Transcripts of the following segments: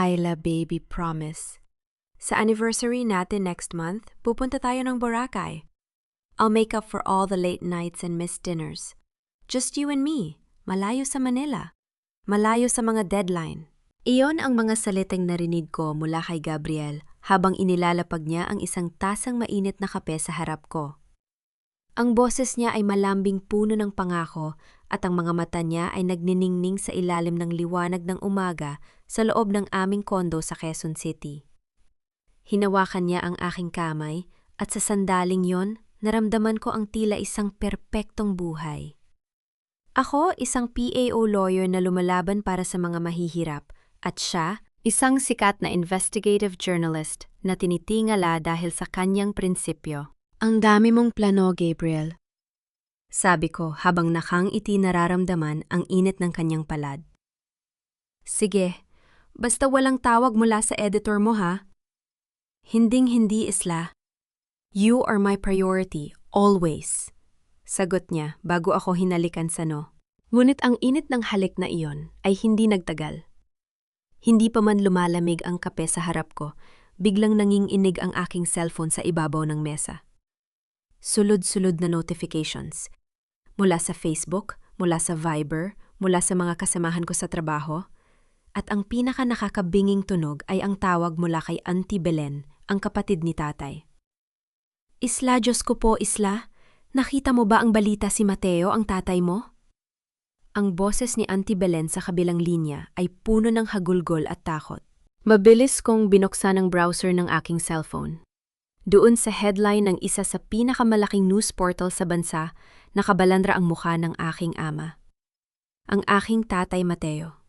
Ayla, baby, promise. Sa anniversary natin next month, pupunta tayo ng Boracay. I'll make up for all the late nights and missed dinners. Just you and me, malayo sa Manila. Malayo sa mga deadline. Iyon ang mga salitang narinig ko mula kay Gabriel habang inilalapag niya ang isang tasang mainit na kape sa harap ko. Ang boses niya ay malambing puno ng pangako at ang mga mata niya ay nagniningning sa ilalim ng liwanag ng umaga sa loob ng aming kondo sa Quezon City. Hinawakan niya ang aking kamay at sa sandaling yon, naramdaman ko ang tila isang perpektong buhay. Ako, isang PAO lawyer na lumalaban para sa mga mahihirap at siya, isang sikat na investigative journalist na tinitingala dahil sa kanyang prinsipyo. Ang dami mong plano, Gabriel. Sabi ko habang nakangiti nararamdaman ang init ng kanyang palad. Sige, basta walang tawag mula sa editor mo ha. Hinding-hindi, Isla. You are my priority, always. Sagot niya bago ako hinalikan sa no. Ngunit ang init ng halik na iyon ay hindi nagtagal. Hindi pa man lumalamig ang kape sa harap ko, biglang nanginginig ang aking cellphone sa ibabaw ng mesa. Sulod-sulod na notifications. Mula sa Facebook, mula sa Viber, mula sa mga kasamahan ko sa trabaho. At ang pinaka nakakabinging tunog ay ang tawag mula kay Auntie Belen, ang kapatid ni tatay. Isla, Diyos ko po, Isla. Nakita mo ba ang balita si Mateo, ang tatay mo? Ang boses ni Auntie Belen sa kabilang linya ay puno ng hagulgol at takot. Mabilis kong binuksan ang browser ng aking cellphone. Doon sa headline ng isa sa pinakamalaking news portal sa bansa, nakabalandra ang mukha ng aking ama. Ang aking tatay Mateo.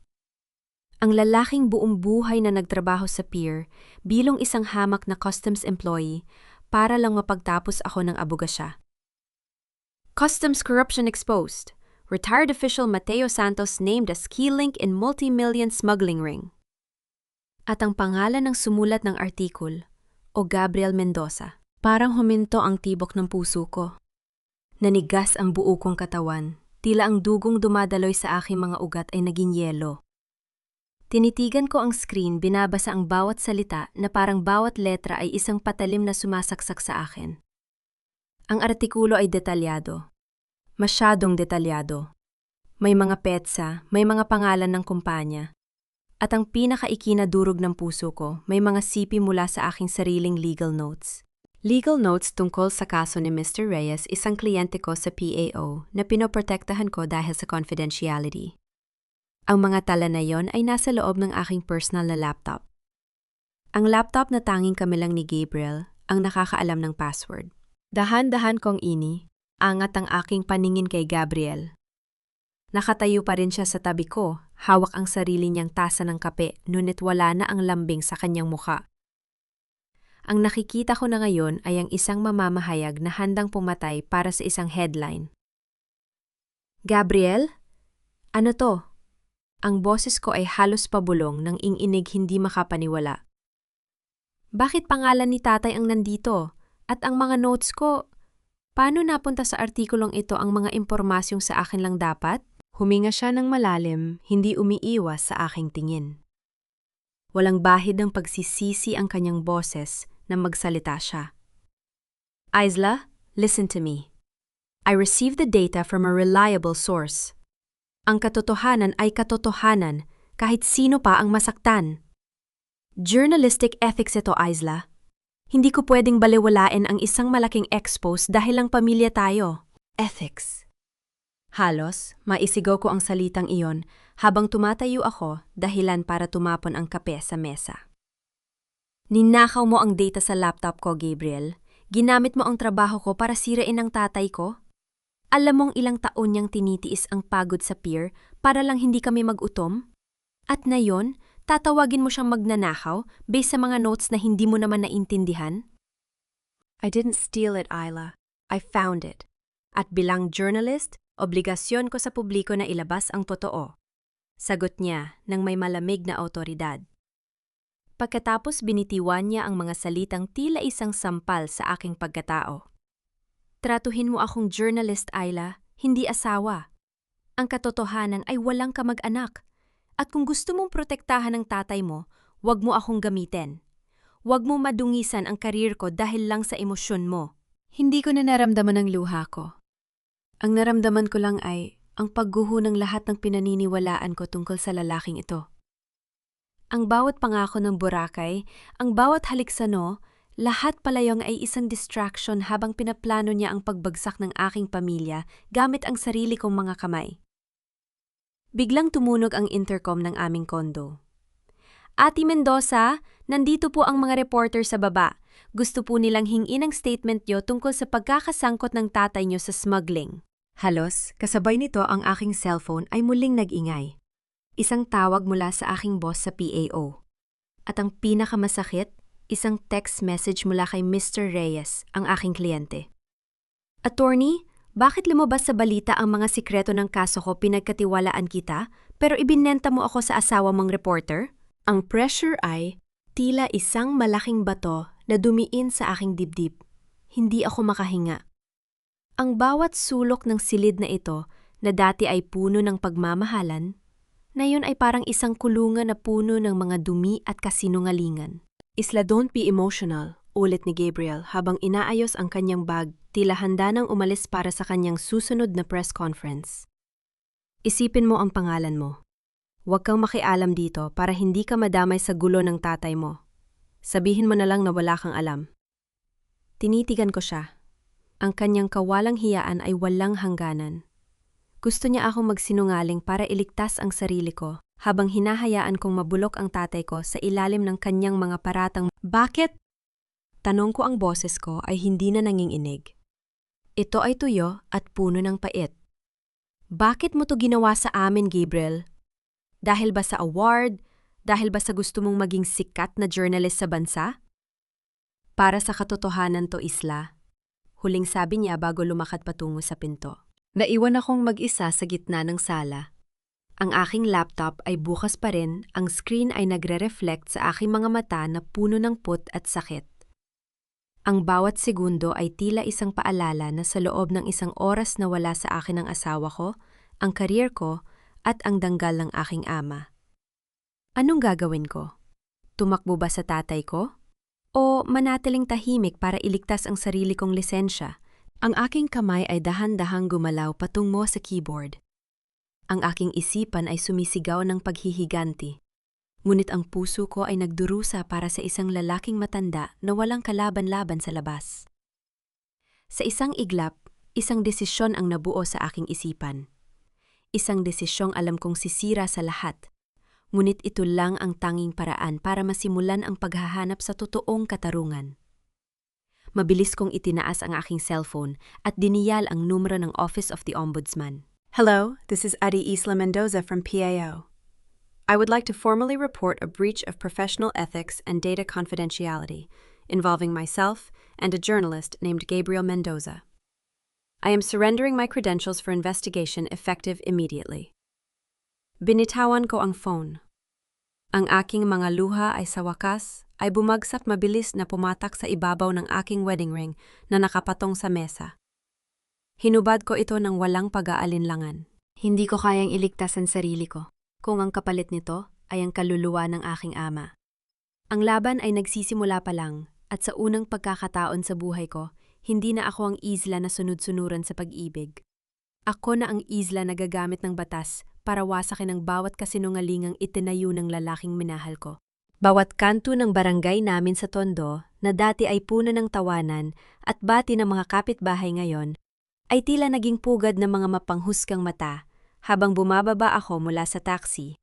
Ang lalaking buong buhay na nagtrabaho sa pier bilang isang hamak na customs employee para lang mapagtapos ako ng abogasya. Customs corruption exposed. Retired official Mateo Santos named as key link in multi-million smuggling ring. At ang pangalan ng sumulat ng artikul, o Gabriel Mendoza. Parang huminto ang tibok ng puso ko. Nanigas ang buo kong katawan, tila ang dugong dumadaloy sa aking mga ugat ay naging yelo. Tinitigan ko ang screen, binabasa ang bawat salita na parang bawat letra ay isang patalim na sumasaksak sa akin. Ang artikulo ay detalyado. Masyadong detalyado. May mga petsa, may mga pangalan ng kumpanya. At ang pinakaikinadurog ng puso ko, may mga sipi mula sa aking sariling legal notes. Legal notes tungkol sa kaso ni Mr. Reyes, isang kliyente ko sa PAO na pinoprotektahan ko dahil sa confidentiality. Ang mga tala na yon ay nasa loob ng aking personal na laptop. Ang laptop na tanging kami lang ni Gabriel ang nakakaalam ng password. Dahan-dahan kong angat ang aking paningin kay Gabriel. Nakatayo pa rin siya sa tabi ko, hawak ang sarili niyang tasa ng kape, ngunit wala na ang lambing sa kanyang mukha. Ang nakikita ko na ngayon ay ang isang mamamahayag na handang pumatay para sa isang headline. Gabriel? Ano to? Ang boses ko ay halos pabulong nang inginig hindi makapaniwala. Bakit pangalan ni tatay ang nandito? At ang mga notes ko, paano napunta sa artikulong ito ang mga impormasyong sa akin lang dapat? Huminga siya ng malalim, hindi umiiwas sa aking tingin. Walang bahid ng pagsisisi ang kanyang boses na magsalita siya. Isla, listen to me. I received the data from a reliable source. Ang katotohanan ay katotohanan kahit sino pa ang masaktan. Journalistic ethics ito, Isla. Hindi ko pwedeng balewalain ang isang malaking expose dahil lang pamilya tayo. Ethics. Halos, maisigaw ko ang salitang iyon habang tumatayo ako dahilan para tumapon ang kape sa mesa. Ninakaw mo ang data sa laptop ko, Gabriel. Ginamit mo ang trabaho ko para sirain ang tatay ko. Alam mong ilang taon niyang tinitiis ang pagod sa pier para lang hindi kami mag-utom? At ngayon, tatawagin mo siyang magnanakaw based sa mga notes na hindi mo naman naintindihan? I didn't steal it, Ayla. I found it. At bilang journalist, obligasyon ko sa publiko na ilabas ang totoo. Sagot niya nang may malamig na awtoridad. Pagkatapos binitiwan niya ang mga salitang tila isang sampal sa aking pagkatao. Tratuhin mo akong journalist, Ayla, hindi asawa. Ang katotohanan ay walang kamag-anak. At kung gusto mong protektahan ng tatay mo, Huwag mo akong gamitin. Huwag mo madungisan ang karir ko dahil lang sa emosyon mo. Hindi ko na naramdaman ang luha ko. Ang naramdaman ko lang ay ang pagguho ng lahat ng pinaniniwalaan ko tungkol sa lalaking ito. Ang bawat pangako ng Boracay, ang bawat haliksano, lahat pala yung ay isang distraction habang pinaplano niya ang pagbagsak ng aking pamilya gamit ang sarili kong mga kamay. Biglang tumunog ang intercom ng aming kondo. Ate Mendoza, nandito po ang mga reporter sa baba. Gusto po nilang hingin ang statement niyo tungkol sa pagkakasangkot ng tatay niyo sa smuggling. Halos, kasabay nito ang aking cellphone ay muling nag-ingay. Isang tawag mula sa aking boss sa PAO. At ang pinakamasakit, isang text message mula kay Mr. Reyes, ang aking kliyente. Attorney, bakit lumabas sa balita ang mga sikreto ng kaso ko pinagkatiwalaan kita, pero ibinenta mo ako sa asawa mong reporter? Ang pressure ay tila isang malaking bato na dumiin sa aking dibdib. Hindi ako makahinga. Ang bawat sulok ng silid na ito, na dati ay puno ng pagmamahalan, ngayon ay parang isang kulungan na puno ng mga dumi at kasinungalingan. Isla, don't be emotional, ulit ni Gabriel habang inaayos ang kanyang bag, tila handa nang umalis para sa kanyang susunod na press conference. Isipin mo ang pangalan mo. Huwag kang makialam dito para hindi ka madamay sa gulo ng tatay mo. Sabihin mo na lang na wala kang alam. Tinitigan ko siya. Ang kanyang kawalang hiyaan ay walang hangganan. Gusto niya akong magsinungaling para iligtas ang sarili ko habang hinahayaan kong mabulok ang tatay ko sa ilalim ng kanyang mga paratang. Bakit? Tanong ko ang boses ko ay hindi na nanginginig. Ito ay tuyo at puno ng pait. Bakit mo to ginawa sa amin, Gabriel? Dahil ba sa award? Dahil ba sa gusto mong maging sikat na journalist sa bansa? Para sa katotohanan to, Isla. Huling sabi niya bago lumakad patungo sa pinto. Naiwan akong mag-isa sa gitna ng sala. Ang aking laptop ay bukas pa rin, ang screen ay nagre-reflect sa aking mga mata na puno ng put at sakit. Ang bawat segundo ay tila isang paalala na sa loob ng isang oras na wala sa akin ang asawa ko, ang career ko, at ang danggal ng aking ama. Anong gagawin ko? Tumakbo ba sa tatay ko? O manatiling tahimik para iligtas ang sarili kong lisensya? Ang aking kamay ay dahan-dahang gumalaw patungo sa keyboard. Ang aking isipan ay sumisigaw ng paghihiganti. Ngunit ang puso ko ay nagdurusa para sa isang lalaking matanda na walang kalaban-laban sa labas. Sa isang iglap, isang desisyon ang nabuo sa aking isipan. Isang desisyong alam kong sisira sa lahat, ngunit ito lang ang tanging paraan para masimulan ang paghahanap sa totoong katarungan. Mabilis kong itinaas ang aking cellphone at diniyal ang numero ng Office of the Ombudsman. Hello, this is Adi Isla Mendoza from PAO. I would like to formally report a breach of professional ethics and data confidentiality involving myself and a journalist named Gabriel Mendoza. I am surrendering my credentials for investigation effective immediately. Binitawan ko ang phone. Ang aking mga luha ay sa wakas ay bumagsak mabilis na pumatak sa ibabaw ng aking wedding ring na nakapatong sa mesa. Hinubad ko ito ng walang pag-aalinlangan. Hindi ko kayang iligtas ang sarili ko kung ang kapalit nito ay ang kaluluwa ng aking ama. Ang laban ay nagsisimula pa lang at sa unang pagkakataon sa buhay ko, hindi na ako ang isla na sunod-sunuran sa pag-ibig. Ako na ang isla na gagamit ng batas para wasakin ang bawat kasinungalingang itinayo ng lalaking minahal ko. Bawat kanto ng barangay namin sa Tondo na dati ay puno ng tawanan at bati ng mga kapitbahay ngayon ay tila naging pugad ng mga mapanghusgang mata habang bumababa ako mula sa taxi.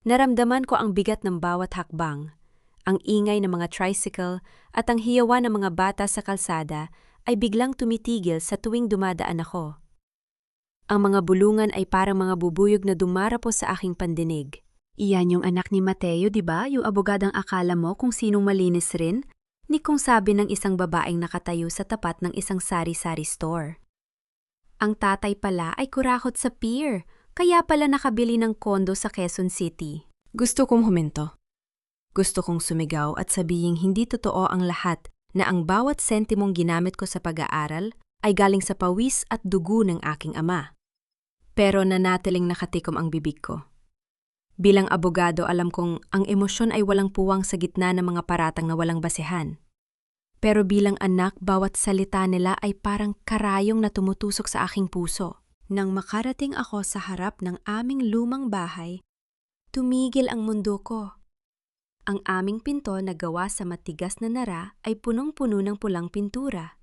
Naramdaman ko ang bigat ng bawat hakbang, ang ingay ng mga tricycle at ang hiyawan ng mga bata sa kalsada ay biglang tumitigil sa tuwing dumadaan ako. Ang mga bulungan ay parang mga bubuyog na dumarapo sa aking pandinig. Iyan yung anak ni Mateo, di ba? Yung abogadang akala mo kung sinong malinis rin? Ni kung sabi ng isang babaeng nakatayo sa tapat ng isang sari-sari store. Ang tatay pala ay kurakot sa pier, kaya pala nakabili ng kondo sa Quezon City. Gusto kong huminto. Gusto kong sumigaw at sabihing hindi totoo ang lahat na ang bawat sentimong ginamit ko sa pag-aaral ay galing sa pawis at dugo ng aking ama. Pero nanatiling nakatikom ang bibig ko. Bilang abogado, alam kong ang emosyon ay walang puwang sa gitna ng mga paratang na walang basehan. Pero bilang anak, bawat salita nila ay parang karayong na tumutusok sa aking puso. Nang makarating ako sa harap ng aming lumang bahay, tumigil ang mundo ko. Ang aming pinto na gawa sa matigas na nara ay punong-puno ng pulang pintura.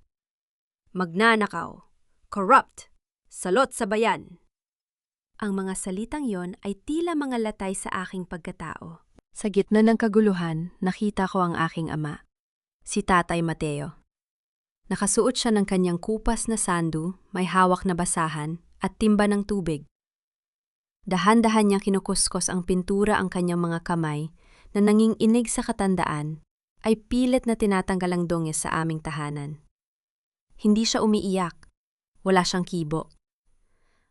Magnanakaw, corrupt, salot sa bayan. Ang mga salitang yon ay tila mga latay sa aking pagkatao. Sa gitna ng kaguluhan, nakita ko ang aking ama, si Tatay Mateo. Nakasuot siya ng kanyang kupas na sandu, may hawak na basahan, at timba ng tubig. Dahan-dahan niyang kinukuskos ang pintura ang kanyang mga kamay na nanginginig sa katandaan ay pilit na tinatanggal ang dungis sa aming tahanan. Hindi siya umiiyak, wala siyang kibo.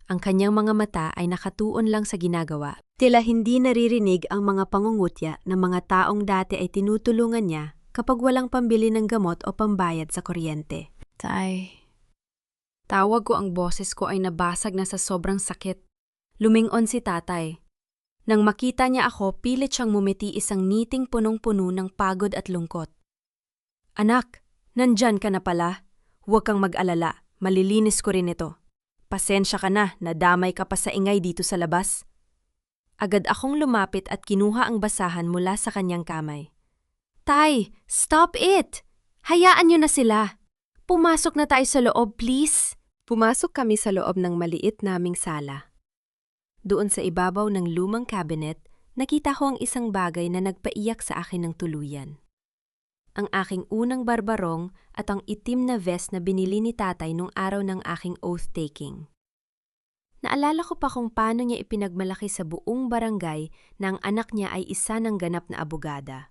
Ang kanyang mga mata ay nakatuon lang sa ginagawa. Tila hindi naririnig ang mga pangungutya ng mga taong dati ay tinutulungan niya kapag walang pambili ng gamot o pambayad sa kuryente. Tay, tawag ko ang boses ko ay nabasag na sa sobrang sakit. Lumingon si tatay. Nang makita niya ako, pilit siyang mumiti isang ngiting punong-puno ng pagod at lungkot. Anak, nandyan ka na pala. Huwag kang mag-alala, malilinis ko rin ito. Pasensya ka na, nadamay ka pa sa ingay dito sa labas. Agad akong lumapit at kinuha ang basahan mula sa kanyang kamay. Tay, stop it! Hayaan niyo na sila. Pumasok na tayo sa loob, please. Pumasok kami sa loob ng maliit naming sala. Doon sa ibabaw ng lumang cabinet, nakita ko ang isang bagay na nagpaiyak sa akin ng tuluyan. Ang aking unang barbarong at ang itim na vest na binili ni tatay nung araw ng aking oath-taking. Naalala ko pa kung paano niya ipinagmalaki sa buong barangay na ang anak niya ay isa ng ganap na abogada.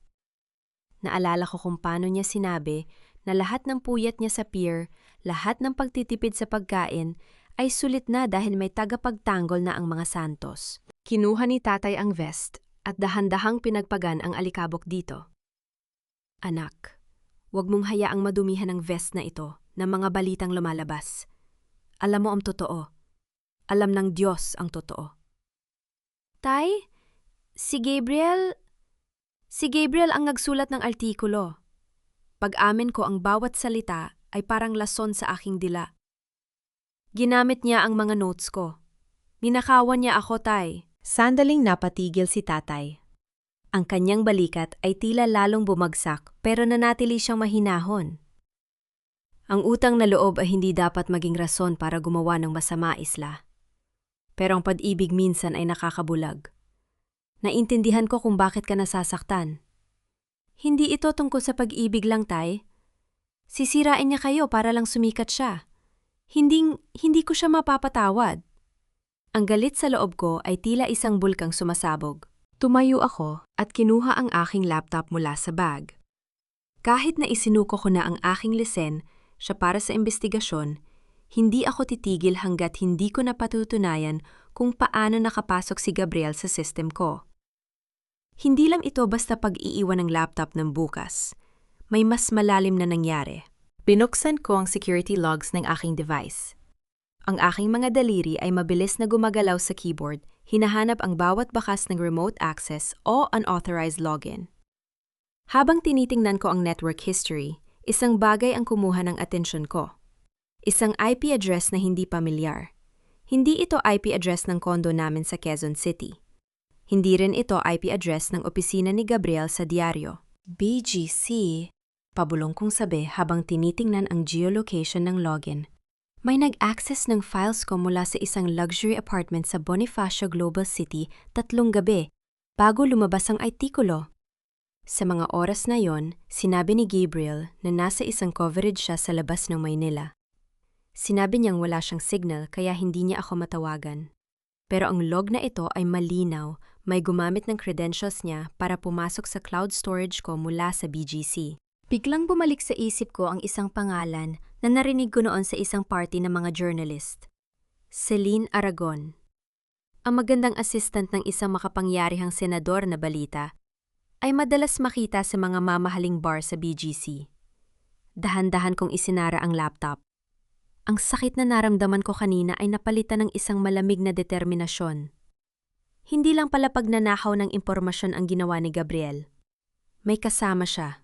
Naalala ko kung paano niya sinabi na lahat ng puyat niya sa pier, lahat ng pagtitipid sa pagkain, ay sulit na dahil may tagapagtanggol na ang mga santos. Kinuha ni tatay ang vest at dahan-dahang pinagpagan ang alikabok dito. Anak, huwag mong hayaang madumihan ang vest na ito ng mga balitang lumalabas. Alam mo ang totoo. Alam ng Diyos ang totoo. Tay, si Gabriel ang nagsulat ng artikulo. Pag-amin ko ang bawat salita ay parang lason sa aking dila. Ginamit niya ang mga notes ko. Ninakawan niya ako, tay. Sandaling napatigil si tatay. Ang kanyang balikat ay tila lalong bumagsak pero nanatili siyang mahinahon. Ang utang na loob ay hindi dapat maging rason para gumawa ng masama, Isla. Pero ang pag-ibig minsan ay nakakabulag. Naintindihan ko kung bakit ka nasasaktan. Hindi ito tungkol sa pag-ibig lang, tay. Sisirain niya kayo para lang sumikat siya. Hindi ko siya mapapatawad. Ang galit sa loob ko ay tila isang bulkang sumasabog. Tumayo ako at kinuha ang aking laptop mula sa bag. Kahit na isinuko ko na ang aking lisen siya para sa investigasyon, hindi ako titigil hanggat hindi ko napatutunayan kung paano nakapasok si Gabriel sa system ko. Hindi lang ito basta pag-iiwan ng laptop ng bukas. May mas malalim na nangyari. Binuksan ko ang security logs ng aking device. Ang aking mga daliri ay mabilis na gumagalaw sa keyboard, hinahanap ang bawat bakas ng remote access o unauthorized login. Habang tinitingnan ko ang network history, isang bagay ang kumuha ng atensyon ko. Isang IP address na hindi pamilyar. Hindi ito IP address ng kondo namin sa Quezon City. Hindi rin ito IP address ng opisina ni Gabriel sa diaryo. BGC, pabulong kong sabi habang tinitingnan ang geolocation ng login. May nag-access ng files ko mula sa isang luxury apartment sa Bonifacio Global City 3 gabi bago lumabas ang artikulo. Sa mga oras na yon, sinabi ni Gabriel na nasa isang coverage siya sa labas ng Maynila. Sinabi niyang wala siyang signal kaya hindi niya ako matawagan. Pero ang log na ito ay malinaw, may gumamit ng credentials niya para pumasok sa cloud storage ko mula sa BGC. Biglang bumalik sa isip ko ang isang pangalan na narinig ko noon sa isang party ng mga journalist. Celine Aragon. Ang magandang assistant ng isang makapangyarihang senador na balita ay madalas makita sa mga mamahaling bar sa BGC. Dahan-dahan kong isinara ang laptop. Ang sakit na naramdaman ko kanina ay napalitan ng isang malamig na determinasyon. Hindi lang pala pagnanakaw ng impormasyon ang ginawa ni Gabriel. May kasama siya.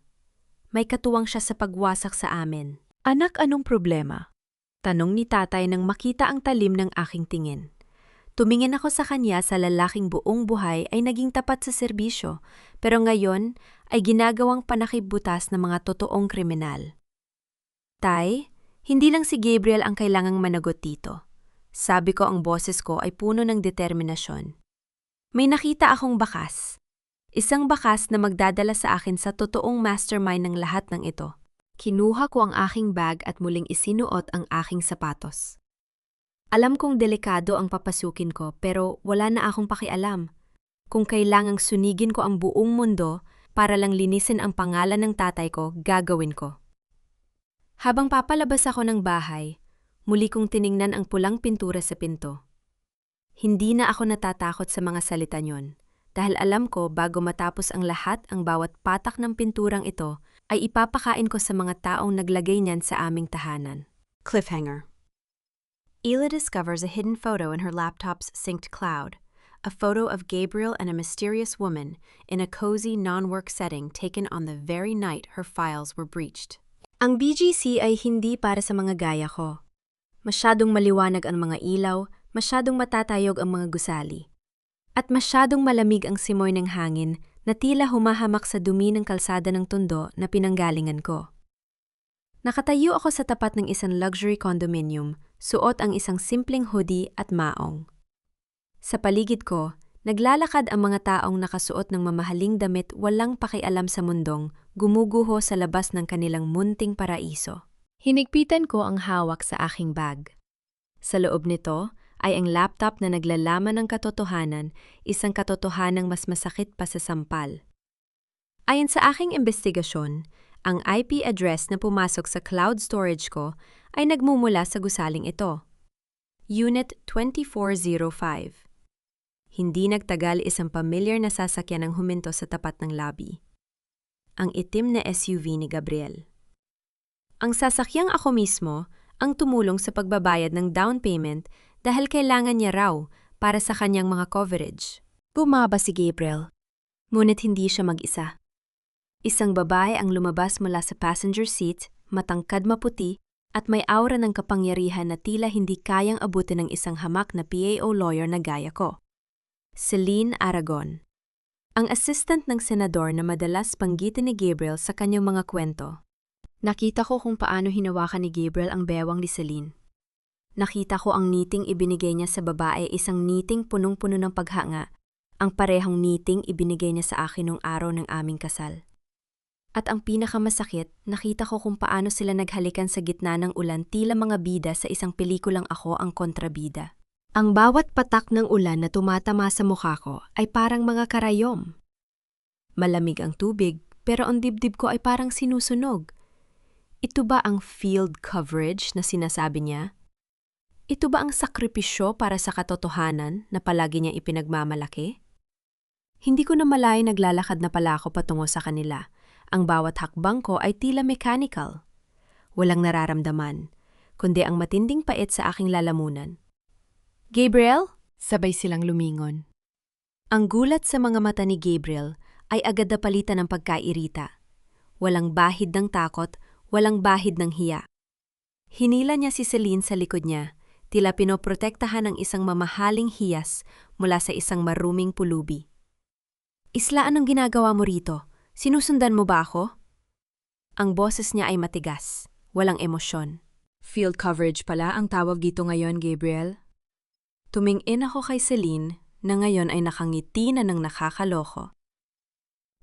May katuwang siya sa pagwasak sa amin. Anak, anong problema? Tanong ni tatay nang makita ang talim ng aking tingin. Tumingin ako sa kanya sa lalaking buong buhay ay naging tapat sa serbisyo, pero ngayon ay ginagawang panakipbutas ng mga totoong kriminal. Tay, hindi lang si Gabriel ang kailangang managot dito. Sabi ko, ang boses ko ay puno ng determinasyon. May nakita akong bakas. Isang bakas na magdadala sa akin sa totoong mastermind ng lahat ng ito. Kinuha ko ang aking bag at muling isinuot ang aking sapatos. Alam kong delikado ang papasukin ko pero wala na akong pakialam. Kung kailangang sunigin ko ang buong mundo para lang linisin ang pangalan ng tatay ko, gagawin ko. Habang papalabas ako ng bahay, muli kong tiningnan ang pulang pintura sa pinto. Hindi na ako natatakot sa mga salita niyon dahil alam ko bago matapos ang lahat ang bawat patak ng pinturang ito ay ipapakain ko sa mga taong naglagay niyan sa aming tahanan. Cliffhanger. Ela discovers a hidden photo in her laptop's synced cloud, a photo of Gabriel and a mysterious woman in a cozy non-work setting taken on the very night her files were breached. Ang BGC ay hindi para sa mga gaya ko. Masyadong maliwanag ang mga ilaw, masyadong matatayog ang mga gusali. At masyadong malamig ang simoy ng hangin na tila humahamak sa dumi ng kalsada ng Tondo na pinanggalingan ko. Nakatayo ako sa tapat ng isang luxury condominium, suot ang isang simpleng hoodie at maong. Sa paligid ko, naglalakad ang mga taong nakasuot ng mamahaling damit walang pakialam sa mundong, gumuguho sa labas ng kanilang munting paraiso. Hinigpitan ko ang hawak sa aking bag. Sa loob nito ay ang laptop na naglalaman ng katotohanan, isang katotohanang mas masakit pa sa sampal. Ayon sa aking investigasyon, ang IP address na pumasok sa cloud storage ko ay nagmumula sa gusaling ito. Unit 2405. Hindi nagtagal isang pamilyar na sasakyan ang huminto sa tapat ng lobby. Ang itim na SUV ni Gabriel. Ang sasakyang ako mismo ang tumulong sa pagbabayad ng down payment dahil kailangan niya raw para sa kanyang mga coverage. Bumaba si Gabriel, ngunit hindi siya mag-isa. Isang babae ang lumabas mula sa passenger seat, matangkad maputi, at may aura ng kapangyarihan na tila hindi kayang abutin ng isang hamak na PAO lawyer na gaya ko. Celine Aragon. Ang assistant ng senador na madalas panggitin ni Gabriel sa kanyang mga kwento. Nakita ko kung paano hinawakan ni Gabriel ang bewang ni Celine. Nakita ko ang niting ibinigay niya sa babae, isang niting punong-puno ng paghanga, ang parehong niting ibinigay niya sa akin nung araw ng aming kasal. At ang pinakamasakit, nakita ko kung paano sila naghalikan sa gitna ng ulan tila mga bida sa isang pelikulang ako ang kontrabida. Ang bawat patak ng ulan na tumatama sa mukha ko ay parang mga karayom. Malamig ang tubig, pero ang dibdib ko ay parang sinusunog. Ito ba ang field coverage na sinasabi niya? Ito ba ang sakripisyo para sa katotohanan na palagi niya ipinagmamalaki? Hindi ko na malay naglalakad na pala ako patungo sa kanila. Ang bawat hakbang ko ay tila mechanical. Walang nararamdaman, kundi ang matinding pait sa aking lalamunan. Gabriel? Sabay silang lumingon. Ang gulat sa mga mata ni Gabriel ay agad na palitan ng pagkairita. Walang bahid ng takot, walang bahid ng hiya. Hinila niya si Celine sa likod niya, tila pinoprotektahan ng isang mamahaling hiyas mula sa isang maruming pulubi. Isla, anong ginagawa mo rito? Sinusundan mo ba ako? Ang boses niya ay matigas, walang emosyon. Field coverage pala ang tawag dito ngayon, Gabriel. Tumingin ako kay Celine na ngayon ay nakangiti na ng nakakaloko.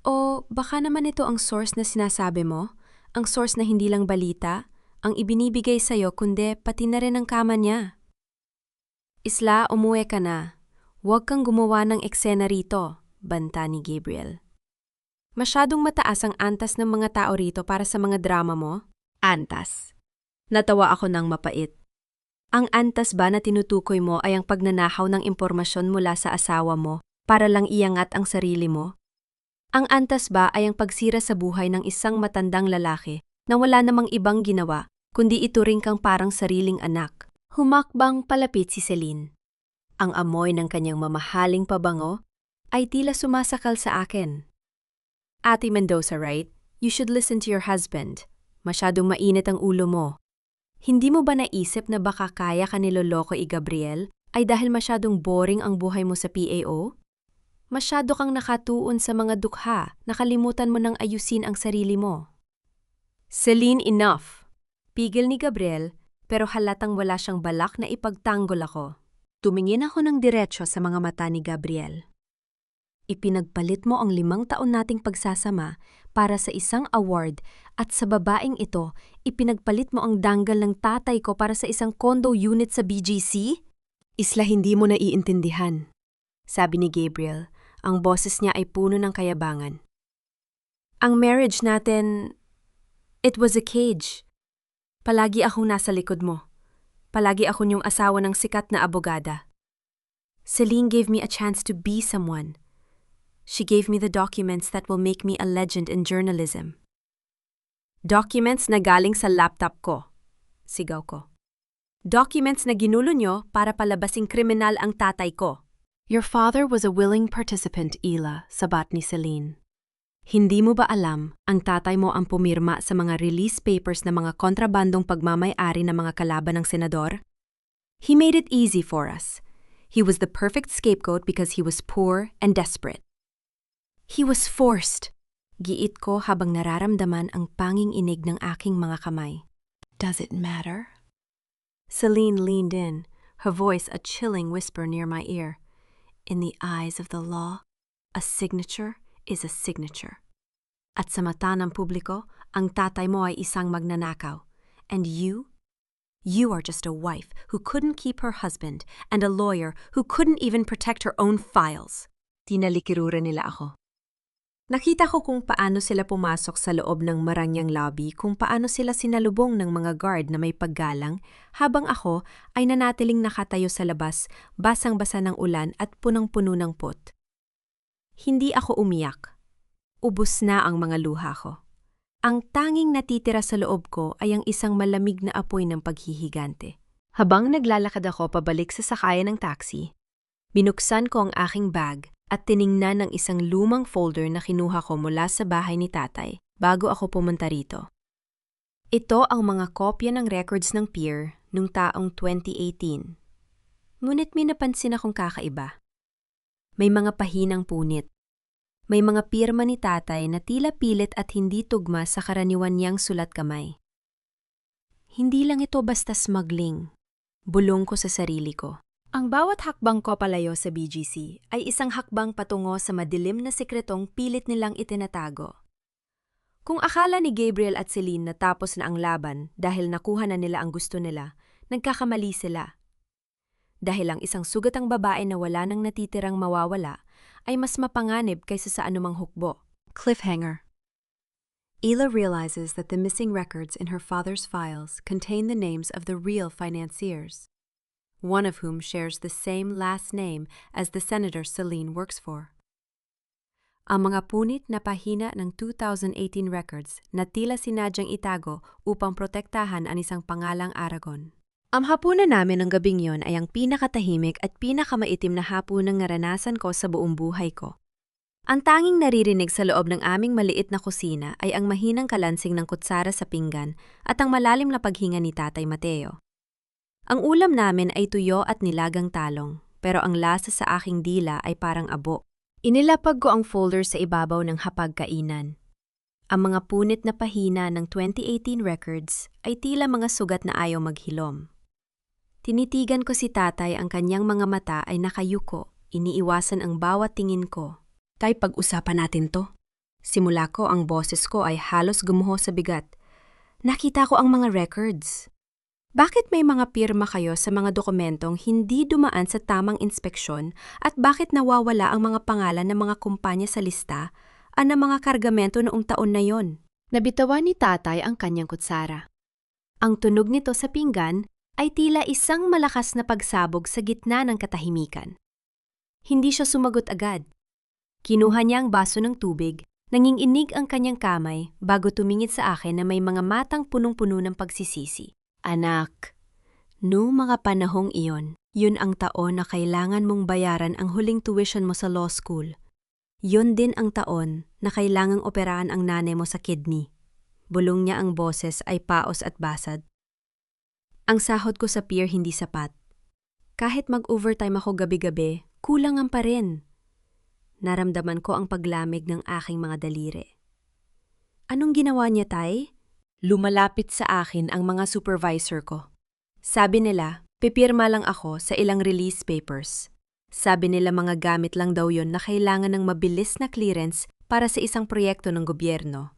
O baka naman ito ang source na sinasabi mo? Ang source na hindi lang balita, ang ibinibigay sa'yo kundi pati na rin ang kama niya. Isla, umuwi ka na. Huwag kang gumawa ng eksena rito, banta ni Gabriel. Masyadong mataas ang antas ng mga tao rito para sa mga drama mo? Antas. Natawa ako ng mapait. Ang antas ba na tinutukoy mo ay ang pagnanakaw ng impormasyon mula sa asawa mo para lang iangat ang sarili mo? Ang antas ba ay ang pagsira sa buhay ng isang matandang lalaki na wala namang ibang ginawa kundi ituring kang parang sariling anak? Humakbang palapit si Celine. Ang amoy ng kanyang mamahaling pabango ay tila sumasakal sa akin. Ate Mendoza, right? You should listen to your husband. Masyadong mainit ang ulo mo. Hindi mo ba naisip na baka kaya ka niloloko Gabriel ay dahil masyadong boring ang buhay mo sa PAO? Masyado kang nakatuon sa mga dukha, nakalimutan mo nang ayusin ang sarili mo. Celine, enough! Pigil ni Gabriel, pero halatang wala siyang balak na ipagtanggol ako. Tumingin ako ng diretso sa mga mata ni Gabriel. Ipinagpalit mo ang 5 taon nating pagsasama para sa isang award at sa babaeng ito, ipinagpalit mo ang danggal ng tatay ko para sa isang condo unit sa BGC? Isla hindi mo naiintindihan. Sabi ni Gabriel, ang boses niya ay puno ng kayabangan. Ang marriage natin, it was a cage. Palagi akong nasa likod mo. Palagi ako yung asawa ng sikat na abogada. Celine gave me a chance to be someone. She gave me the documents that will make me a legend in journalism. Documents na galing sa laptop ko, sigaw ko. Documents na ginulo nyo para palabasing kriminal ang tatay ko. Your father was a willing participant, Ila, sabat ni Celine. Hindi mo ba alam, ang tatay mo ang pumirma sa mga release papers na mga kontrabandong pagmamay-ari ng mga kalaban ng senador? He made it easy for us. He was the perfect scapegoat because he was poor and desperate. He was forced. Giit ko habang nararamdaman ang panging inig ng aking mga kamay. Does it matter? Celine leaned in, her voice a chilling whisper near my ear. In the eyes of the law, a signature is a signature. At sa mata ng publiko, ang tatay mo ay isang magnanakaw. And you are just a wife who couldn't keep her husband and a lawyer who couldn't even protect her own files. Tinalikiruran nila ako. Nakita ko kung paano sila pumasok sa loob ng Maranyang lobby, kung paano sila sinalubong ng mga guard na may paggalang, habang ako ay nanatiling nakatayo sa labas, basang-basa ng ulan at punang-puno ng pot. Hindi ako umiyak. Ubus na ang mga luha ko. Ang tanging natitira sa loob ko ay ang isang malamig na apoy ng paghihigante. Habang naglalakad ako pabalik sa sakayan ng taxi, binuksan ko ang aking bag at tiningnan ng isang lumang folder na kinuha ko mula sa bahay ni tatay bago ako pumunta rito. Ito ang mga kopya ng records ng PIR noong taong 2018. Ngunit may napansin akong kakaiba. May mga pahinang punit. May mga pirma ni tatay na tila pilit at hindi tugma sa karaniwan niyang sulat kamay. Hindi lang ito basta smuggling. Bulong ko sa sarili ko. Ang bawat hakbang ko palayo sa BGC ay isang hakbang patungo sa madilim na sikretong pilit nilang itinatago. Kung akala ni Gabriel at Celine na tapos na ang laban dahil nakuha na nila ang gusto nila, nagkakamali sila. Dahil ang isang sugatang babae na wala nang natitirang mawawala ay mas mapanganib kaysa sa anumang hukbo. Cliffhanger. Ila realizes that the missing records in her father's files contain the names of the real financiers, one of whom shares the same last name as the senator Celine works for. Ang mga punit na pahina ng 2018 records na tila sinadyang itago upang protektahan ang isang pangalang Aragon. Ang hapunan namin ng gabing yon ay ang pinakatahimik at pinakamaitim na hapunang naranasan ko sa buong buhay ko. Ang tanging naririnig sa loob ng aming maliit na kusina ay ang mahinang kalansing ng kutsara sa pinggan at ang malalim na paghinga ni Tatay Mateo. Ang ulam namin ay tuyo at nilagang talong, pero ang lasa sa aking dila ay parang abo. Inilapag ko ang folder sa ibabaw ng hapagkainan. Ang mga punit na pahina ng 2018 records ay tila mga sugat na ayaw maghilom. Tinitigan ko si tatay, ang kanyang mga mata ay nakayuko, iniiwasan ang bawat tingin ko. Tay, pag-usapan natin to. Simula ko ang boses ko ay halos gumuho sa bigat. Nakita ko ang mga records. Bakit may mga pirma kayo sa mga dokumentong hindi dumaan sa tamang inspeksyon at bakit nawawala ang mga pangalan ng mga kumpanya sa lista at ng mga kargamento noong taon na yon? Nabitawan ni tatay ang kanyang kutsara. Ang tunog nito sa pinggan ay tila isang malakas na pagsabog sa gitna ng katahimikan. Hindi siya sumagot agad. Kinuha niya ang baso ng tubig, nanginginig ang kanyang kamay bago tumingin sa akin na may mga matang punong-puno ng pagsisisi. Anak, noong mga panahong iyon, Yun ang taon na kailangan mong bayaran ang huling tuition mo sa law school. Yun din ang taon na kailangang operahan ang nanay mo sa kidney. Bulong niya ang boses ay paos at basad. Ang sahod ko sa pier hindi sapat. Kahit mag-overtime ako gabi-gabi, kulangan pa rin. Naramdaman ko ang paglamig ng aking mga daliri. Anong ginawa niya, Tay? Lumalapit sa akin ang mga supervisor ko. Sabi nila, pipirma lang ako sa ilang release papers. Sabi nila mga gamit lang daw yon na kailangan ng mabilis na clearance para sa isang proyekto ng gobyerno.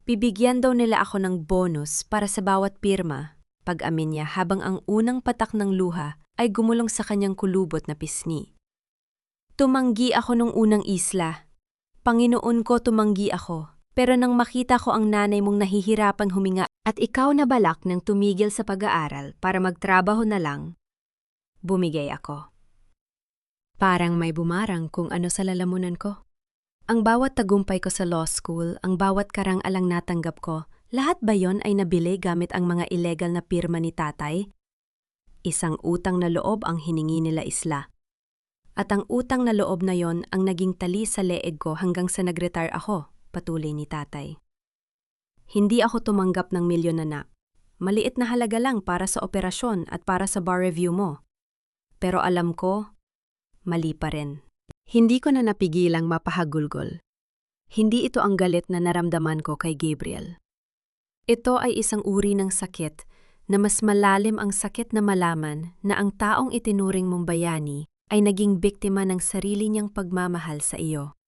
Bibigyan daw nila ako ng bonus para sa bawat pirma, pag-amin niya habang ang unang patak ng luha ay gumulong sa kanyang kulubot na pisngi. Tumanggi ako nung unang isla. Panginoon ko, tumanggi ako. Pero nang makita ko ang nanay mong nahihirapang huminga at ikaw na balak ng tumigil sa pag-aaral para magtrabaho na lang, bumigay ako. Parang may bumarang kung ano sa lalamunan ko. Ang bawat tagumpay ko sa law school, ang bawat karang-alang natanggap ko, lahat ba yon ay nabili gamit ang mga illegal na pirma ni tatay? Isang utang na loob ang hiningi nila isla. At ang utang na loob na yon ang naging tali sa leeg ko hanggang sa nag-retire ako. Patuloy ni tatay. Hindi ako tumanggap ng milyon na. Maliit na halaga lang para sa operasyon at para sa bar review mo. Pero alam ko, mali pa rin. Hindi ko na napigilang mapahagulgol. Hindi ito ang galit na naramdaman ko kay Gabriel. Ito ay isang uri ng sakit na mas malalim ang sakit na malaman na ang taong itinuring mong bayani ay naging biktima ng sarili niyang pagmamahal sa iyo.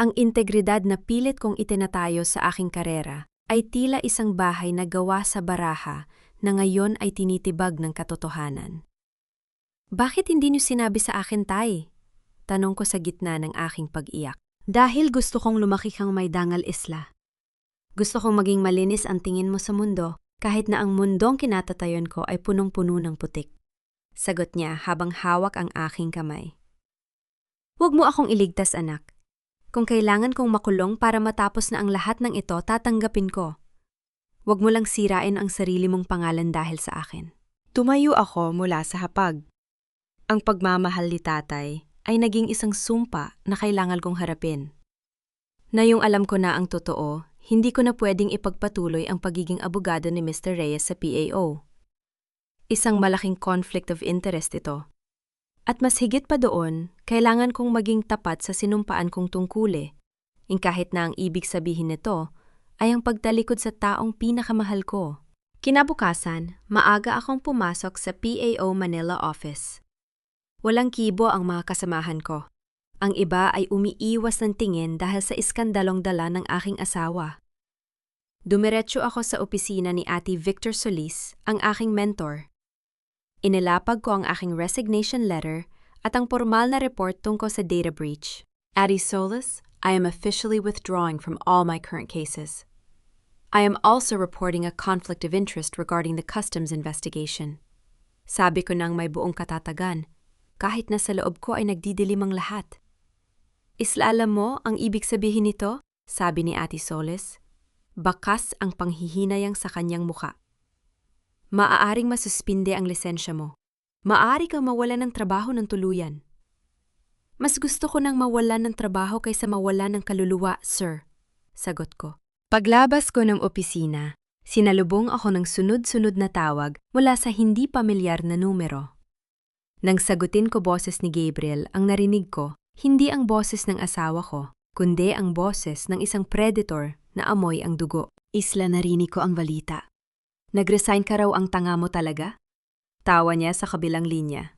Ang integridad na pilit kong itinatayo sa aking karera ay tila isang bahay na gawa sa baraha na ngayon ay tinitibag ng katotohanan. Bakit hindi niyo sinabi sa akin, Tay? Tanong ko sa gitna ng aking pag-iyak. Dahil gusto kong lumaki kang may dangal isla. Gusto kong maging malinis ang tingin mo sa mundo kahit na ang mundong kinatatayon ko ay punong-puno ng putik. Sagot niya habang hawak ang aking kamay. Huwag mo akong iligtas, anak. Kung kailangan kong makulong para matapos na ang lahat ng ito, tatanggapin ko. Huwag mo lang sirain ang sarili mong pangalan dahil sa akin. Tumayo ako mula sa hapag. Ang pagmamahal ni tatay ay naging isang sumpa na kailangan kong harapin. Na yung alam ko na ang totoo, hindi ko na pwedeng ipagpatuloy ang pagiging abogado ni Mr. Reyes sa PAO. Isang malaking conflict of interest ito. At mas higit pa doon, kailangan kong maging tapat sa sinumpaan kong tungkuli. Kahit na ang ibig sabihin nito ay ang pagtalikod sa taong pinakamahal ko. Kinabukasan, maaga akong pumasok sa PAO Manila office. Walang kibo ang mga kasamahan ko. Ang iba ay umiiwas ng tingin dahil sa iskandalong dala ng aking asawa. Dumiretso ako sa opisina ni Ate Victor Solis, ang aking mentor. Inilapag ko ang aking resignation letter at ang formal na report tungkol sa data breach. Ate Solis, I am officially withdrawing from all my current cases. I am also reporting a conflict of interest regarding the customs investigation. Sabi ko nang may buong katatagan, kahit na sa loob ko ay nagdidilim ang lahat. Isla, alam mo ang ibig sabihin nito? Sabi ni Ate Solis. Bakas ang panghihinayang sa kanyang muka. Maaaring masuspinde ang lisensya mo. Maaari kang mawalan ng trabaho ng tuluyan. Mas gusto ko nang mawalan ng trabaho kaysa mawalan ng kaluluwa, sir. Sagot ko. Paglabas ko ng opisina, sinalubong ako ng sunod-sunod na tawag mula sa hindi pamilyar na numero. Nang sagutin ko boses ni Gabriel, ang narinig ko, hindi ang boses ng asawa ko, kundi ang boses ng isang predator na amoy ang dugo. Isla, narinig ko ang balita. Nag-resign ka raw, ang tanga mo talaga? Tawa niya sa kabilang linya.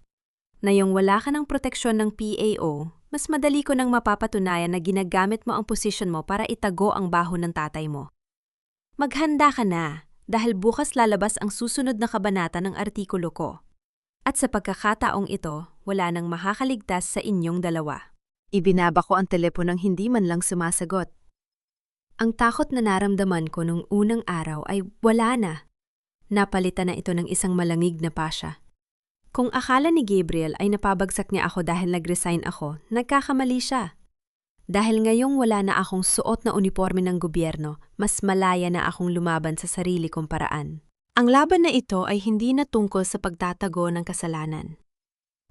Na yung wala ka ng proteksyon ng PAO, mas madali ko nang mapapatunayan na ginagamit mo ang posisyon mo para itago ang baho ng tatay mo. Maghanda ka na, dahil bukas lalabas ang susunod na kabanata ng artikulo ko. At sa pagkakataong ito, wala nang makakaligtas sa inyong dalawa. Ibinaba ko ang teleponong hindi man lang sumasagot. Ang takot na naramdaman ko nung unang araw ay wala na. Napalitan na ito ng isang malangig na pasya. Kung akala ni Gabriel ay napabagsak niya ako dahil nag-resign ako, nagkakamali siya. Dahil ngayong wala na akong suot na uniforme ng gobyerno, mas malaya na akong lumaban sa sarili kong paraan. Ang laban na ito ay hindi na tungkol sa pagtatago ng kasalanan.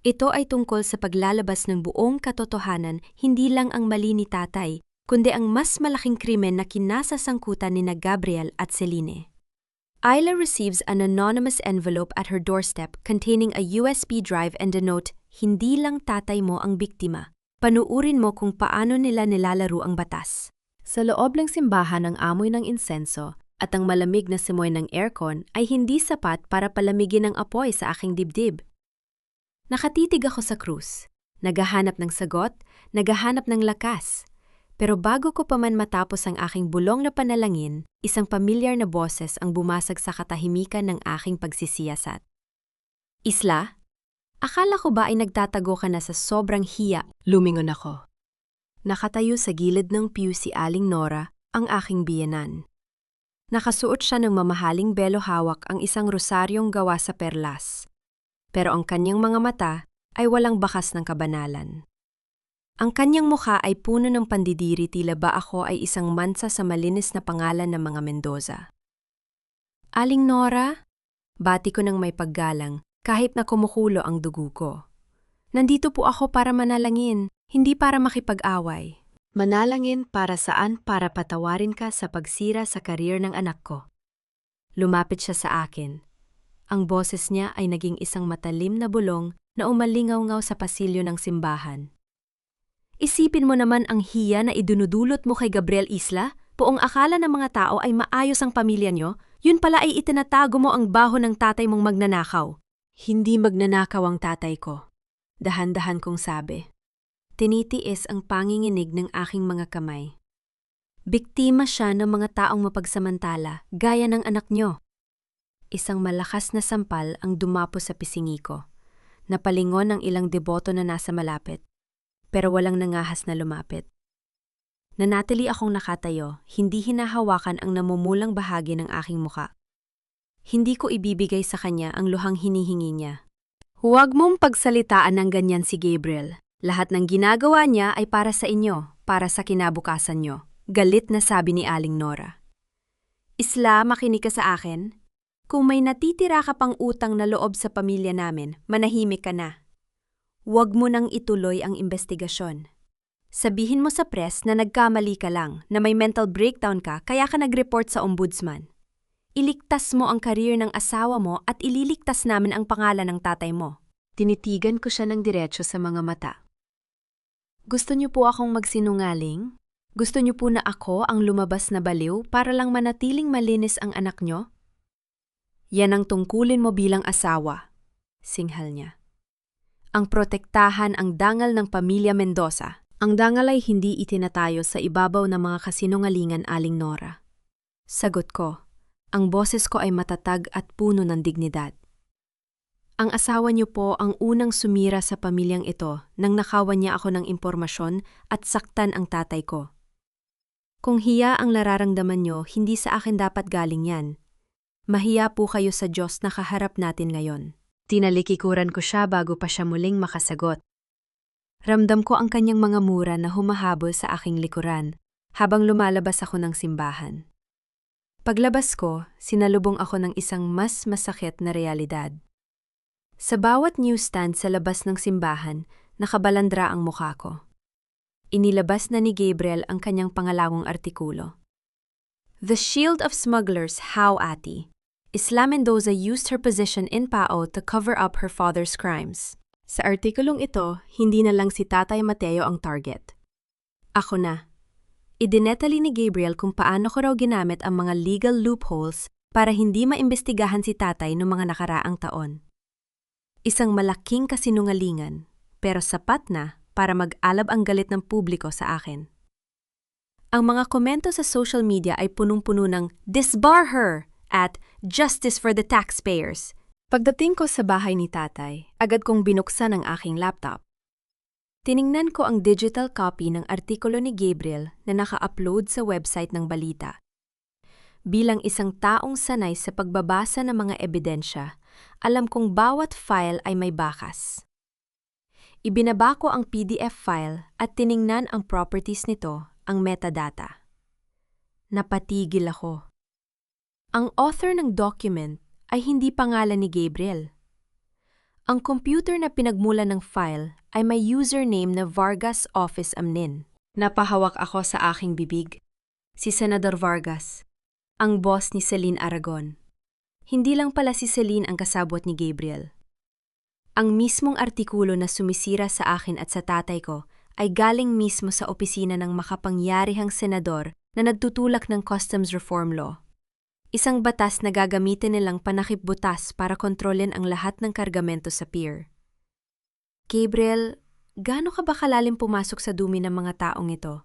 Ito ay tungkol sa paglalabas ng buong katotohanan, hindi lang ang mali ni tatay, kundi ang mas malaking krimen na kinasasangkutan ni Gabriel at Celine. Ayla receives an anonymous envelope at her doorstep containing a USB drive and a note, "Hindi lang tatay mo ang biktima. Panuurin mo kung paano nila nilalaro ang batas." Sa loob ng simbahan, ang amoy ng insenso at ang malamig na simoy ng aircon ay hindi sapat para palamigin ang apoy sa aking dibdib. Nakatitig ako sa krus, naghahanap ng sagot, naghahanap ng lakas. Pero bago ko pa man matapos ang aking bulong na panalangin, isang pamilyar na boses ang bumasag sa katahimikan ng aking pagsisiyasat. "Isla, akala ko ba ay nagtatago ka na sa sobrang hiya?" Lumingon ako. Nakatayo sa gilid ng pew si Aling Nora, ang aking biyenan. Nakasuot siya ng mamahaling belo, hawak ang isang rosaryong gawa sa perlas. Pero ang kanyang mga mata ay walang bakas ng kabanalan. Ang kanyang mukha ay puno ng pandidiri, tila ba ako ay isang mansa sa malinis na pangalan ng mga Mendoza. "Aling Nora," bati ko ng may paggalang kahit na kumukulo ang dugo ko. "Nandito po ako para manalangin, hindi para makipag-away." "Manalangin para saan? Para patawarin ka sa pagsira sa career ng anak ko." Lumapit siya sa akin. Ang boses niya ay naging isang matalim na bulong na umalingaw-ngaw sa pasilyo ng simbahan. "Isipin mo naman ang hiya na idinudulot mo kay Gabriel, Isla. Buong akala ng mga tao ay maayos ang pamilya niyo, yun pala ay itinatago mo ang baho ng tatay mong magnanakaw." "Hindi magnanakaw ang tatay ko," dahan-dahan kong sabi. Tinitiis ang panginginig ng aking mga kamay. "Biktima siya ng mga taong mapagsamantala, gaya ng anak niyo." Isang malakas na sampal ang dumapo sa pisingi ko. Napalingon ang ilang deboto na nasa malapit, pero walang nangahas na lumapit. Nanatili akong nakatayo, hindi hinahawakan ang namumulang bahagi ng aking muka. Hindi ko ibibigay sa kanya ang luhang hinihingi niya. "Huwag mong pagsalitaan ng ganyan si Gabriel. Lahat ng ginagawa niya ay para sa inyo, para sa kinabukasan niyo," galit na sabi ni Aling Nora. "Isla, makinig ka sa akin. Kung may natitira ka pang utang na loob sa pamilya namin, manahimik ka na. Huwag mo nang ituloy ang investigasyon. Sabihin mo sa press na nagkamali ka lang, na may mental breakdown ka kaya ka nag-report sa ombudsman. Iligtas mo ang career ng asawa mo at ililigtas namin ang pangalan ng tatay mo." Tinitigan ko siya ng diretso sa mga mata. "Gusto niyo po akong magsinungaling? Gusto niyo po na ako ang lumabas na baliw para lang manatiling malinis ang anak niyo? Yan ang tungkulin mo bilang asawa," singhal niya. "Ang protektahan ang dangal ng pamilya Mendoza. Ang dangal ay hindi itinatayo sa ibabaw ng mga kasinungalingan, Aling Nora." Sagot ko, ang boses ko ay matatag at puno ng dignidad. "Ang asawa niyo po ang unang sumira sa pamilyang ito nang nakawan niya ako ng impormasyon at saktan ang tatay ko. Kung hiya ang nararamdaman niyo, hindi sa akin dapat galing yan. Mahiya po kayo sa Diyos na kaharap natin ngayon." Tinalikikuran ko siya bago pa siya muling makasagot. Ramdam ko ang kanyang mga mura na humahabol sa aking likuran habang lumalabas ako ng simbahan. Paglabas ko, sinalubong ako ng isang mas masakit na realidad. Sa bawat newsstand sa labas ng simbahan, nakabalandra ang mukha ko. Inilabas na ni Gabriel ang kanyang pangalawang artikulo. "The Shield of Smugglers, How Ati. Isla Mendoza used her position in PAO to cover up her father's crimes." Sa artikulong ito, hindi na lang si Tatay Mateo ang target. Ako na. Idinetali ni Gabriel kung paano ko raw ginamit ang mga legal loopholes para hindi maimbestigahan si tatay noong mga nakaraang taon. Isang malaking kasinungalingan, pero sapat na para mag-alab ang galit ng publiko sa akin. Ang mga komento sa social media ay punong-puno ng "Disbar her!" at "Justice for the taxpayers." Pagdating ko sa bahay ni tatay, agad kong binuksan ang aking laptop. Tiningnan ko ang digital copy ng artikulo ni Gabriel na naka-upload sa website ng balita. Bilang isang taong sanay sa pagbabasa ng mga ebidensya, alam kong bawat file ay may bakas. Ibinaba ko ang PDF file at tiningnan ang properties nito, ang metadata. Napatigil ako. Ang author ng document ay hindi pangalan ni Gabriel. Ang computer na pinagmulan ng file ay may username na Vargas Office Admin. Napahawak ako sa aking bibig. Si Senador Vargas, ang boss ni Celine Aragon. Hindi lang pala si Celine ang kasabwat ni Gabriel. Ang mismong artikulo na sumisira sa akin at sa tatay ko ay galing mismo sa opisina ng makapangyarihang senador na nagtutulak ng Customs Reform Law. Isang batas na gagamitin nilang panakipbutas para kontrolin ang lahat ng kargamento sa pier. Gabriel, gaano ka ba kalalim pumasok sa dumi ng mga taong ito?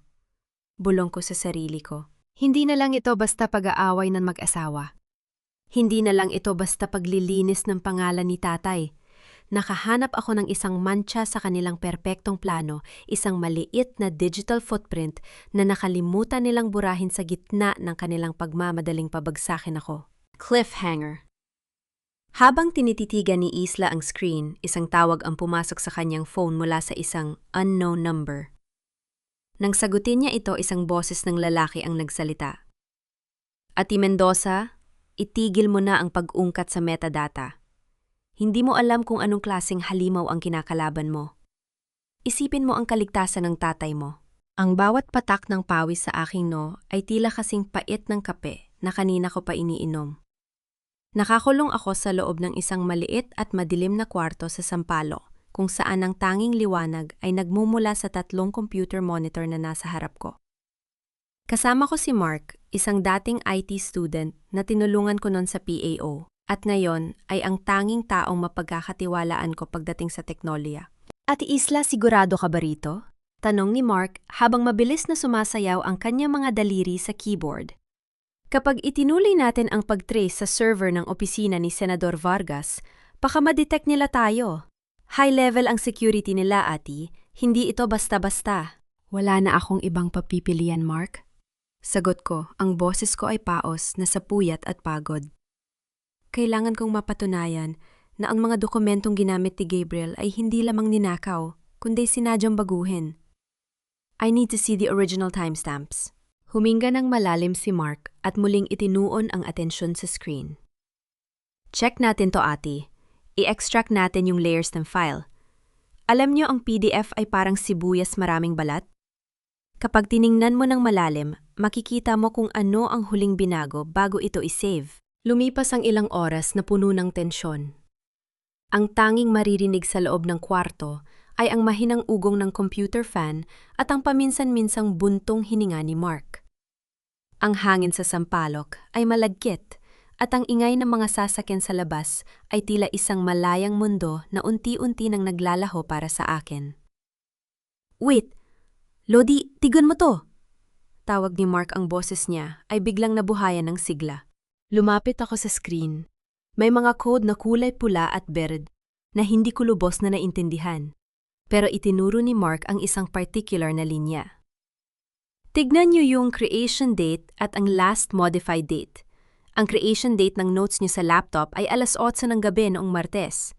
Bulong ko sa sarili ko. Hindi na lang ito basta pag-aaway ng mag-asawa. Hindi na lang ito basta paglilinis ng pangalan ni tatay. Nakahanap ako ng isang mantsa sa kanilang perpektong plano, isang maliit na digital footprint na nakalimutan nilang burahin sa gitna ng kanilang pagmamadaling pabagsakin ako. Cliffhanger. Habang tinititigan ni Isla ang screen, isang tawag ang pumasok sa kanyang phone mula sa isang unknown number. Nang sagutin niya ito, isang boses ng lalaki ang nagsalita. Ati Mendoza, itigil mo na ang pag-ungkat sa metadata. Hindi mo alam kung anong klaseng halimaw ang kinakalaban mo. Isipin mo ang kaligtasan ng tatay mo. Ang bawat patak ng pawis sa aking no ay tila kasing pait ng kape na kanina ko pa iniinom. Nakakulong ako sa loob ng isang maliit at madilim na kwarto sa Sampaloc, kung saan ang tanging liwanag ay nagmumula sa 3 computer monitor na nasa harap ko. Kasama ko si Mark, isang dating IT student na tinulungan ko noon sa PAO. At ngayon ay ang tanging taong mapagkakatiwalaan ko pagdating sa teknolohiya. Ate Isla, sigurado ka ba rito? Tanong ni Mark habang mabilis na sumasayaw ang kanyang mga daliri sa keyboard. Kapag itinuloy natin ang pag-trace sa server ng opisina ni Senador Vargas, baka ma-detect nila tayo. High level ang security nila, ati. Hindi ito basta-basta. Wala na akong ibang papipilian, Mark. Sagot ko, ang boses ko ay paos na sa puyat at pagod. Kailangan kong mapatunayan na ang mga dokumentong ginamit ni Gabriel ay hindi lamang ninakaw, kundi sinadyang baguhin. I need to see the original timestamps. Huminga ng malalim si Mark at muling itinuon ang atensyon sa screen. Check natin to, ati. I-extract natin yung layers ng file. Alam niyo ang PDF ay parang sibuyas maraming balat? Kapag tiningnan mo ng malalim, makikita mo kung ano ang huling binago bago ito i-save. Lumipas ang ilang oras na puno ng tensyon. Ang tanging maririnig sa loob ng kwarto ay ang mahinang ugong ng computer fan at ang paminsan-minsang buntong hininga ni Mark. Ang hangin sa Sampaloc ay malagkit at ang ingay ng mga sasakyan sa labas ay tila isang malayang mundo na unti-unti nang naglalaho para sa akin. Wait! Lodi, tigan mo to! Tawag ni Mark. Ang boses niya ay biglang nabuhayan ng sigla. Lumapit ako sa screen. May mga code na kulay pula at berd na hindi ko lubos na naintindihan. Pero itinuro ni Mark ang isang particular na linya. Tignan niyo yung creation date at ang last modified date. Ang creation date ng notes niyo sa laptop ay 8:00 ng gabi noong Martes.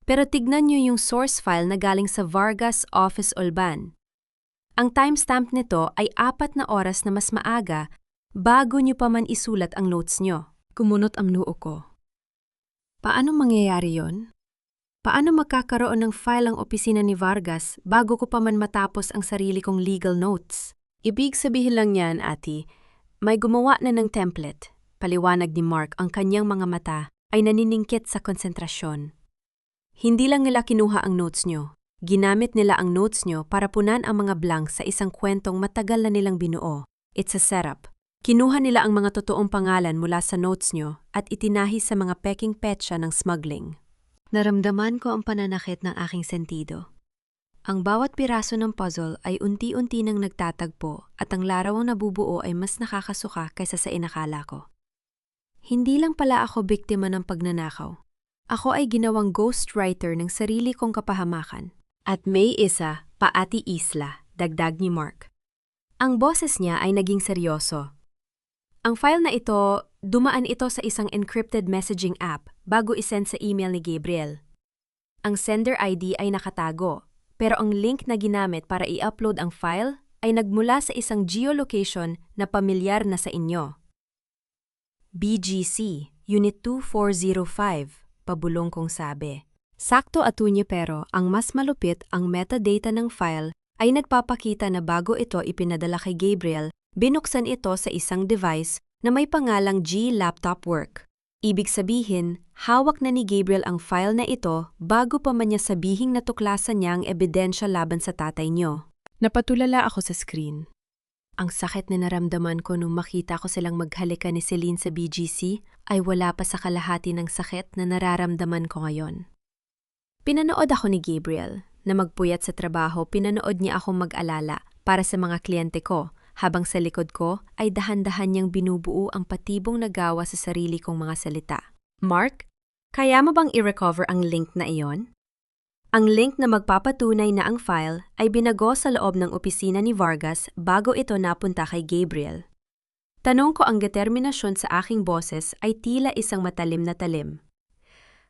Pero tignan niyo yung source file na galing sa Vargas Office Olban. Ang timestamp nito ay 4 na oras na mas maaga bago niyo pa man isulat ang notes niyo. Kumunot ang noo ko. Paano mangyayari yon? Paano magkakaroon ng file ang opisina ni Vargas bago ko pa man matapos ang sarili kong legal notes? Ibig sabihin lang niyan, ati, may gumawa na ng template. Paliwanag ni Mark. Ang kanyang mga mata ay naniningkit sa konsentrasyon. Hindi lang nila kinuha ang notes niyo. Ginamit nila ang notes niyo para punan ang mga blank sa isang kwentong matagal na nilang binuo. It's a setup. Kinuha nila ang mga totoong pangalan mula sa notes nyo at itinahi sa mga peking petsa ng smuggling. Naramdaman ko ang pananakit ng aking sentido. Ang bawat piraso ng puzzle ay unti-unti nang nagtatagpo at ang larawang nabubuo ay mas nakakasuka kaysa sa inakala ko. Hindi lang pala ako biktima ng pagnanakaw. Ako ay ginawang ghostwriter ng sarili kong kapahamakan. At may isa, pa Ate Isla, dagdag ni Mark. Ang boses niya ay naging seryoso. Ang file na ito, dumaan ito sa isang encrypted messaging app bago isend sa email ni Gabriel. Ang sender ID ay nakatago, pero ang link na ginamit para i-upload ang file ay nagmula sa isang geolocation na pamilyar na sa inyo. BGC, Unit 2405, pabulong kong sabi. Sakto atunye pero ang mas malupit ang metadata ng file ay nagpapakita na bago ito ipinadala kay Gabriel, binuksan ito sa isang device na may pangalang G Laptop Work. Ibig sabihin, hawak na ni Gabriel ang file na ito bago pa man niya sabihing natuklasan niya ang ebidensya laban sa tatay niyo. Napatulala ako sa screen. Ang sakit na naramdaman ko nung makita ko silang maghalika ni Celine sa BGC ay wala pa sa kalahati ng sakit na nararamdaman ko ngayon. Pinanood ako ni Gabriel. Na magpuyat sa trabaho, pinanood niya akong mag-alala para sa mga kliyente ko, habang sa likod ko ay dahan-dahan niyang binubuo ang patibong nagawa sa sarili kong mga salita. Mark, kaya mo bang i-recover ang link na iyon? Ang link na magpapatunay na ang file ay binago sa loob ng opisina ni Vargas bago ito napunta kay Gabriel. Tanong ko ang determinasyon sa aking boses ay tila isang matalim na talim.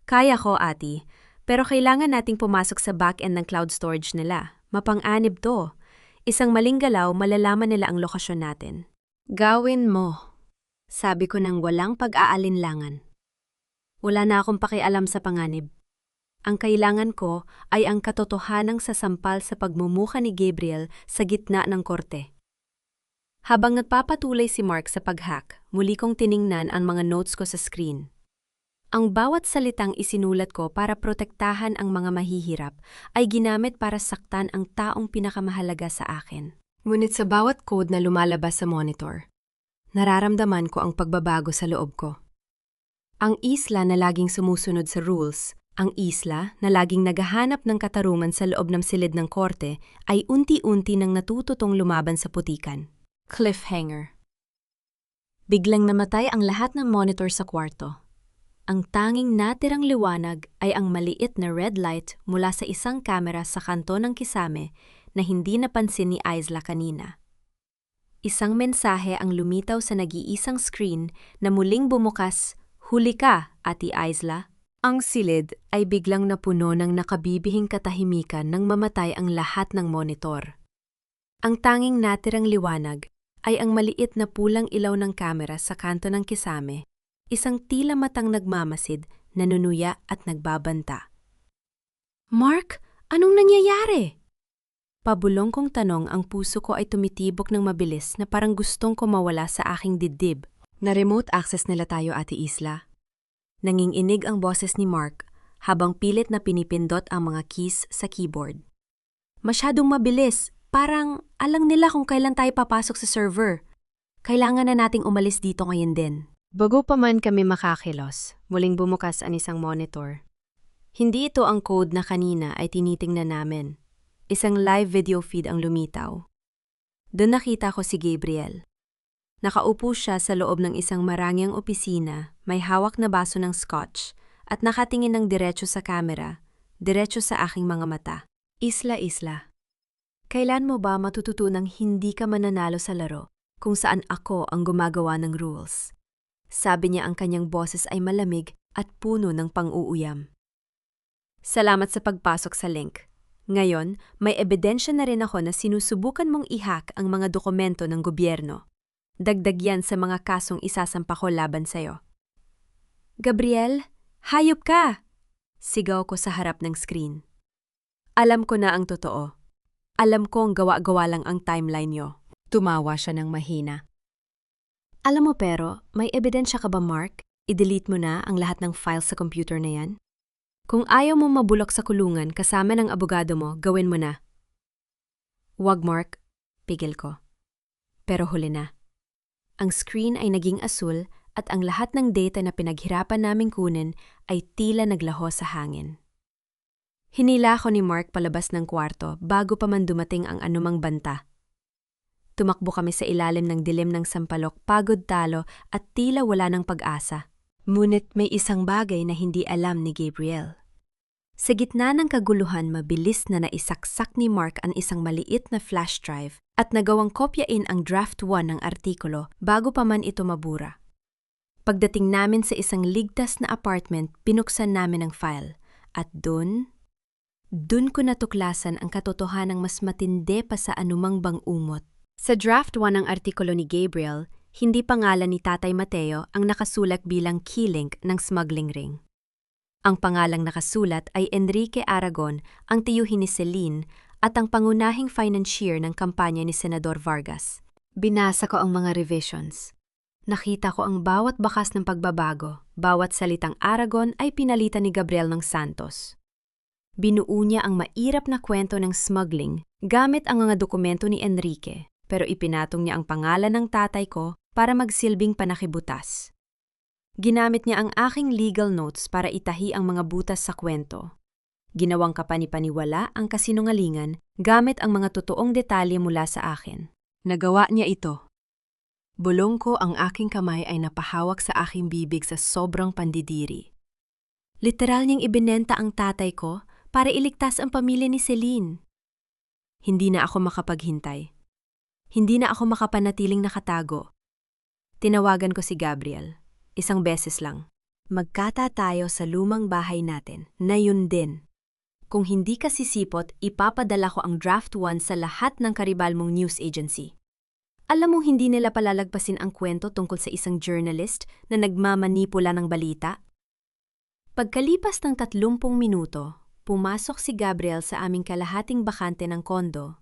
Kaya ko, ati. Pero kailangan nating pumasok sa back-end ng cloud storage nila. Mapang-anib to. Isang maling galaw, malalaman nila ang lokasyon natin. Gawin mo. Sabi ko nang walang pag-aalinlangan. Wala na akong pakialam sa panganib. Ang kailangan ko ay ang katotohanang sasampal sa pagmumukha ni Gabriel sa gitna ng korte. Habang nagpapatuloy si Mark sa pag-hack, muli kong tiningnan ang mga notes ko sa screen. Ang bawat salitang isinulat ko para protektahan ang mga mahihirap ay ginamit para saktan ang taong pinakamahalaga sa akin. Ngunit sa bawat code na lumalabas sa monitor, nararamdaman ko ang pagbabago sa loob ko. Ang isla na laging sumusunod sa rules, ang isla na laging naghahanap ng katarungan sa loob ng silid ng korte ay unti-unti nang natututong lumaban sa putikan. Cliffhanger. Biglang namatay ang lahat ng monitor sa kwarto. Ang tanging natirang liwanag ay ang maliit na red light mula sa isang kamera sa kanto ng kisame na hindi napansin ni Isla kanina. Isang mensahe ang lumitaw sa nag-iisang screen na muling bumukas, "Huli ka, Ati Isla." Ang silid ay biglang napuno ng nakabibihing katahimikan nang mamatay ang lahat ng monitor. Ang tanging natirang liwanag ay ang maliit na pulang ilaw ng kamera sa kanto ng kisame, isang tila matang nagmamasid, nanunuya at nagbabanta. "Mark, anong nangyayari?" Pabulong kong tanong, ang puso ko ay tumitibok ng mabilis na parang gustong ko mawala sa aking dibdib. Na remote access nila tayo, Ate Isla. Nanginginig ang boses ni Mark habang pilit na pinipindot ang mga keys sa keyboard. Masyadong mabilis, parang alang nila kung kailan tayo papasok sa server. Kailangan na nating umalis dito ngayon din. Bago pa man kami makakilos, muling bumukas ang isang monitor. Hindi ito ang code na kanina ay tinitingnan namin. Isang live video feed ang lumitaw. Doon nakita ko si Gabriel. Nakaupo siya sa loob ng isang marangyang opisina, may hawak na baso ng scotch, at nakatingin ng diretso sa kamera, diretso sa aking mga mata. Isla, kailan mo ba matututunang hindi ka mananalo sa laro kung saan ako ang gumagawa ng rules? Sabi niya, ang kanyang boses ay malamig at puno ng pang-uuyam. Salamat sa pagpasok sa link. Ngayon, may ebidensya na rin ako na sinusubukan mong i-hack ang mga dokumento ng gobyerno. Dagdag yan sa mga kasong isasampa ko laban sa'yo. Gabriel, hayop ka! Sigaw ko sa harap ng screen. Alam ko na ang totoo. Alam ko ang gawa-gawa lang ang timeline niyo. Tumawa siya ng mahina. Alam mo pero, may ebidensya ka ba, Mark? I-delete mo na ang lahat ng files sa computer na yan? Kung ayaw mo mabulok sa kulungan kasama ng abogado mo, gawin mo na. Wag, Mark. Pigil ko. Pero huli na. Ang screen ay naging asul at ang lahat ng data na pinaghirapan naming kunin ay tila naglaho sa hangin. Hinila ko ni Mark palabas ng kwarto bago pa man dumating ang anumang banta. Tumakbo kami sa ilalim ng dilim ng sampalok, pagod talo at tila wala ng pag-asa. Ngunit may isang bagay na hindi alam ni Gabriel. Sa gitna ng kaguluhan, mabilis na naisaksak ni Mark ang isang maliit na flash drive at nagawang kopyain ang draft 1 ng artikulo bago pa man ito mabura. Pagdating namin sa isang ligtas na apartment, binuksan namin ang file at doon ko natuklasan ang katotohanang mas matindi pa sa anumang bang-umot. Sa draft 1 ng artikulo ni Gabriel, hindi pangalan ni Tatay Mateo ang nakasulat bilang key link ng smuggling ring. Ang pangalang nakasulat ay Enrique Aragon, ang tiyuhin ni Celine, at ang pangunahing financier ng kampanya ni Senador Vargas. Binasa ko ang mga revisions. Nakita ko ang bawat bakas ng pagbabago, bawat salitang Aragon ay pinalitan ni Gabriel ng Santos. Binuo niya ang mairap na kwento ng smuggling gamit ang mga dokumento ni Enrique, pero ipinatong niya ang pangalan ng tatay ko para magsilbing panakibutas. Ginamit niya ang aking legal notes para itahi ang mga butas sa kwento. Ginawang kapanipaniwala ang kasinungalingan gamit ang mga totoong detalye mula sa akin. Nagawa niya ito. Bulong ko ang aking kamay ay napahawak sa aking bibig sa sobrang pandidiri. Literal niyang ibinenta ang tatay ko para iligtas ang pamilya ni Celine. Hindi na ako makapaghintay. Hindi na ako makapanatiling nakatago. Tinawagan ko si Gabriel. Isang beses lang. Magkata tayo sa lumang bahay natin na yun din. Kung hindi ka sisipot, ipapadala ko ang draft 1 sa lahat ng karibal mong news agency. Alam mong hindi nila palalagpasin ang kwento tungkol sa isang journalist na nagmamanipula ng balita? Pagkalipas ng 30 minuto, pumasok si Gabriel sa aming kalahating bakante ng kondo.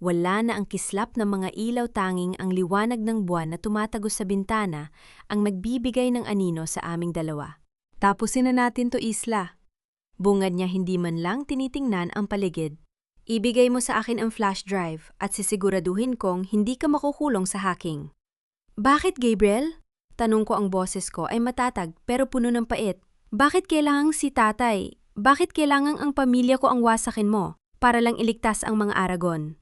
Wala na ang kislap ng mga ilaw, tanging ang liwanag ng buwan na tumatagos sa bintana ang magbibigay ng anino sa aming dalawa. Tapusin na natin to, Isla. Bungad niya, hindi man lang tinitingnan ang paligid. Ibigay mo sa akin ang flash drive at sisiguraduhin kong hindi ka makukulong sa hacking. Bakit, Gabriel? Tanong ko, ang boses ko ay matatag pero puno ng pait. Bakit kailangang si tatay? Bakit kailangang ang pamilya ko ang wasakin mo para lang iligtas ang mga Aragon?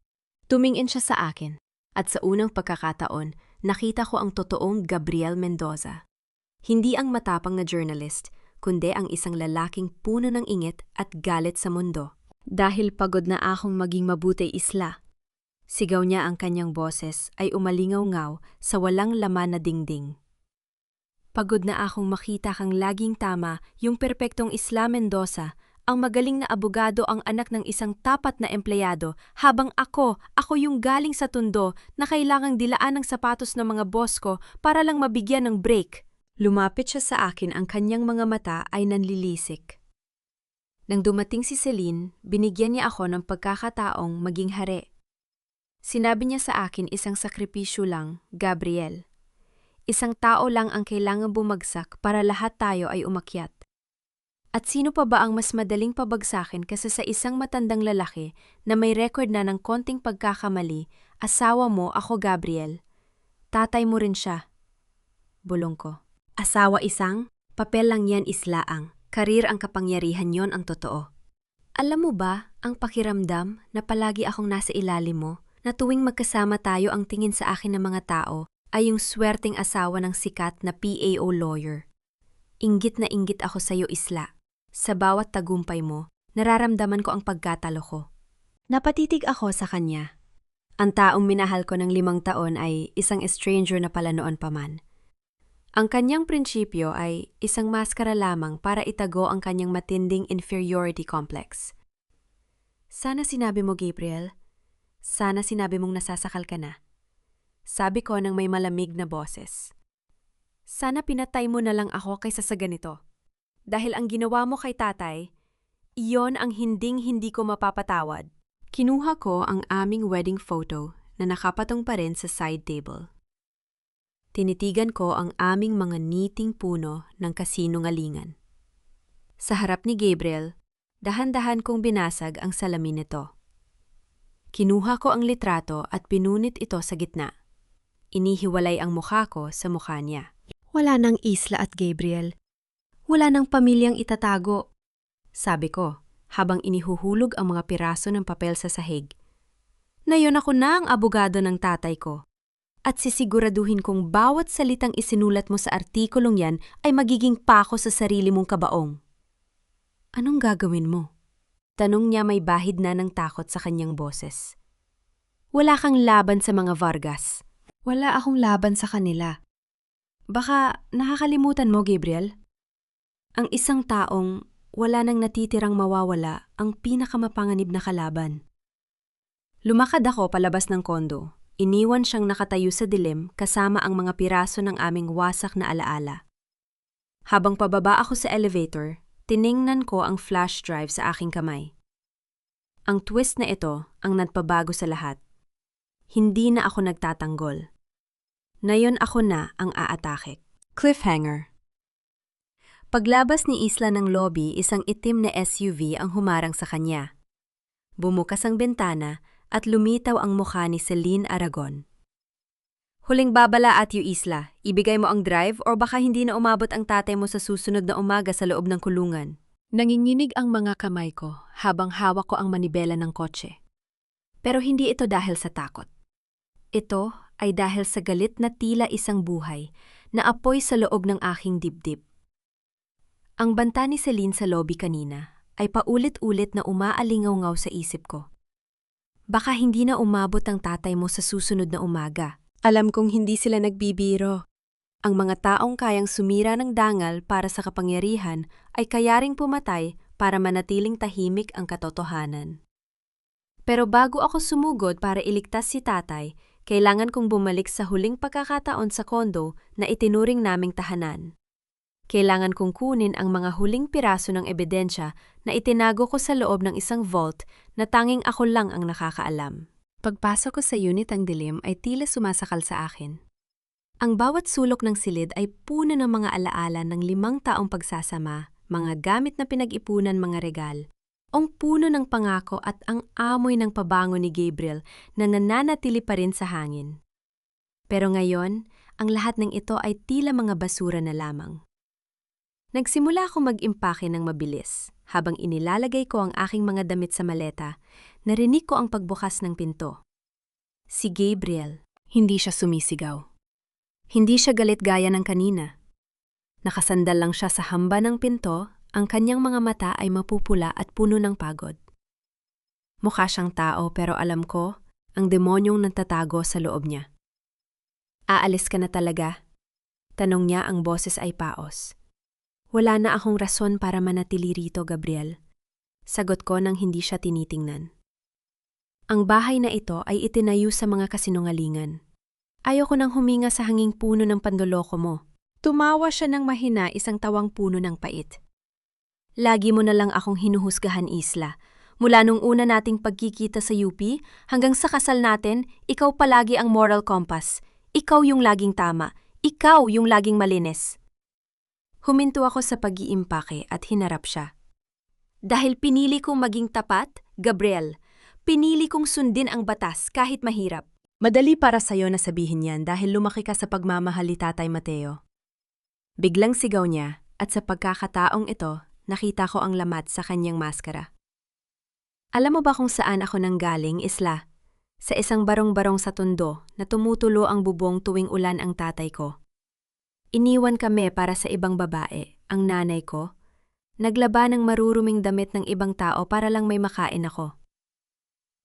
Tumingin siya sa akin at sa unang pagkakataon, nakita ko ang totoong Gabriel Mendoza. Hindi ang matapang na journalist, kundi ang isang lalaking puno ng ingit at galit sa mundo. Dahil pagod na akong maging mabuti, Isla. Sigaw niya, ang kanyang boses ay umalingaw-ngaw sa walang laman na dingding. Pagod na akong makita kang laging tama, yung perpektong Isla Mendoza, ang magaling na abogado, ang anak ng isang tapat na empleyado, habang ako yung galing sa tundo na kailangang dilaan ng sapatos ng mga boss ko para lang mabigyan ng break. Lumapit siya sa akin, ang kanyang mga mata ay nanlilisik. Nang dumating si Celine, binigyan niya ako ng pagkakataong maging hari. Sinabi niya sa akin, isang sakripisyo lang, Gabriel. Isang tao lang ang kailangang bumagsak para lahat tayo ay umakyat. At sino pa ba ang mas madaling pabagsakin kaysa sa isang matandang lalaki na may record na ng konting pagkakamali? Asawa mo, ako, Gabriel. Tatay mo rin siya. Bulong ko. Asawa isang? Papel lang yan, Islaang. Karir ang kapangyarihan, yon ang totoo. Alam mo ba ang pakiramdam na palagi akong nasa ilalim mo, na tuwing magkasama tayo ang tingin sa akin ng mga tao ay yung swerteng asawa ng sikat na PAO lawyer. Inggit na inggit ako sa iyo, Isla. Sa bawat tagumpay mo, nararamdaman ko ang pagkatalo ko. Napatitig ako sa kanya. Ang taong minahal ko ng 5 taon ay isang stranger na pala noon pa man. Ang kanyang prinsipyo ay isang maskara lamang para itago ang kanyang matinding inferiority complex. Sana sinabi mo, Gabriel. Sana sinabi mong nasasakal ka na. Sabi ko ng may malamig na boses. Sana pinatay mo na lang ako kaysa sa ganito. Dahil ang ginawa mo kay tatay, iyon ang hinding-hindi ko mapapatawad. Kinuha ko ang aming wedding photo na nakapatong pa rin sa side table. Tinitigan ko ang aming mga niting puno ng kasinungalingan. Sa harap ni Gabriel, dahan-dahan kong binasag ang salamin nito. Kinuha ko ang litrato at pinunit ito sa gitna. Inihiwalay ang mukha ko sa mukha niya. Wala nang Isla at Gabriel. Wala nang pamilyang itatago. Sabi ko, habang inihuhulog ang mga piraso ng papel sa sahig. Nayon ako na ang abogado ng tatay ko. At sisiguraduhin kong bawat salitang isinulat mo sa artikulong yan ay magiging pako sa sarili mong kabaong. Anong gagawin mo? Tanong niya, may bahid na ng takot sa kanyang boses. Wala kang laban sa mga Vargas. Wala akong laban sa kanila. Baka nakakalimutan mo, Gabriel? Ang isang taong wala nang natitirang mawawala ang pinakamapanganib na kalaban. Lumakad ako palabas ng kondo. Iniwan siyang nakatayo sa dilim kasama ang mga piraso ng aming wasak na alaala. Habang pababa ako sa elevator, Tiningnan ko ang flash drive sa aking kamay. Ang twist na ito ang nagpabago sa lahat. Hindi na ako nagtatanggol. Ngayon ako na ang aatake. Cliffhanger. Paglabas ni Isla ng lobby, isang itim na SUV ang humarang sa kanya. Bumukas ang bintana at lumitaw ang mukha ni Celine Aragon. Huling babala at Isla, ibigay mo ang drive o baka hindi na umabot ang tatay mo sa susunod na umaga sa loob ng kulungan. Nanginginig ang mga kamay ko habang hawak ko ang manibela ng kotse. Pero hindi ito dahil sa takot. Ito ay dahil sa galit na tila isang buhay na apoy sa loob ng aking dibdib. Ang banta ni Celine sa lobby kanina ay paulit-ulit na umaalingaw-ngaw sa isip ko. Baka hindi na umabot ang tatay mo sa susunod na umaga. Alam kong hindi sila nagbibiro. Ang mga taong kayang sumira ng dangal para sa kapangyarihan ay kayaring pumatay para manatiling tahimik ang katotohanan. Pero bago ako sumugod para iligtas si tatay, kailangan kong bumalik sa huling pagkakataon sa kondo na itinuring naming tahanan. Kailangan kong kunin ang mga huling piraso ng ebidensya na itinago ko sa loob ng isang vault na tanging ako lang ang nakakaalam. Pagpasok ko sa unit, ang dilim ay tila sumasakal sa akin. Ang bawat sulok ng silid ay puno ng mga alaala ng 5 taong pagsasama, mga gamit na pinag-ipunan, mga regal, ang puno ng pangako at ang amoy ng pabango ni Gabriel na nananatili pa rin sa hangin. Pero ngayon, ang lahat ng ito ay tila mga basura na lamang. Nagsimula akong mag-impake ng mabilis. Habang inilalagay ko ang aking mga damit sa maleta, narinig ko ang pagbukas ng pinto. Si Gabriel. Hindi siya sumisigaw. Hindi siya galit gaya ng kanina. Nakasandal lang siya sa hamba ng pinto, ang kanyang mga mata ay mapupula at puno ng pagod. Mukha siyang tao pero alam ko, ang demonyong nagtatago sa loob niya. Aalis ka na talaga? Tanong niya, ang boses ay paos. Wala na akong rason para manatili rito, Gabriel. Sagot ko nang hindi siya tinitingnan. Ang bahay na ito ay itinayo sa mga kasinungalingan. Ayoko nang huminga sa hanging puno ng pandoloko mo. Tumawa siya ng mahina, isang tawang puno ng pait. Lagi mo na lang akong hinuhusgahan, Isla. Mula nung una nating pagkikita sa UP hanggang sa kasal natin, ikaw palagi ang moral compass. Ikaw yung laging tama. Ikaw yung laging malinis. Huminto ako sa pag-iimpake at hinarap siya. Dahil pinili kong maging tapat, Gabriel. Pinili kong sundin ang batas kahit mahirap. Madali para sa'yo na sabihin yan dahil lumaki ka sa pagmamahal ni Tatay Mateo. Biglang sigaw niya at sa pagkakataong ito, nakita ko ang lamat sa kanyang maskara. Alam mo ba kung saan ako nanggaling, Isla? Sa isang barong-barong sa Tondo na tumutulo ang bubong tuwing ulan ang tatay ko. Iniwan kami para sa ibang babae, ang nanay ko. Naglaba ng maruruming damit ng ibang tao para lang may makain ako.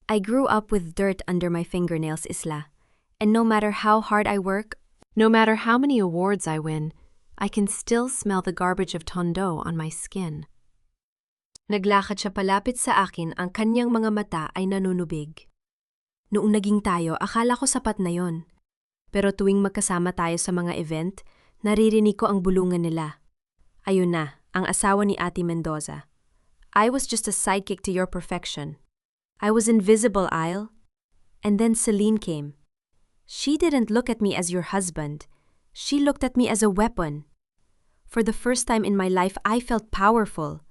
I grew up with dirt under my fingernails, Isla. And no matter how hard I work, no matter how many awards I win, I can still smell the garbage of Tondo on my skin. Naglakad siya palapit sa akin, ang kanyang mga mata ay nanunubig. Noong naging tayo, akala ko sapat na yon. Pero tuwing magkasama tayo sa mga event, naririnig ko ang bulungan nila. Ayun na, ang asawa ni Ate Mendoza. I was just a sidekick to your perfection. I was invisible, Isle. And then Celine came. She didn't look at me as your husband. She looked at me as a weapon. For the first time in my life, I felt powerful.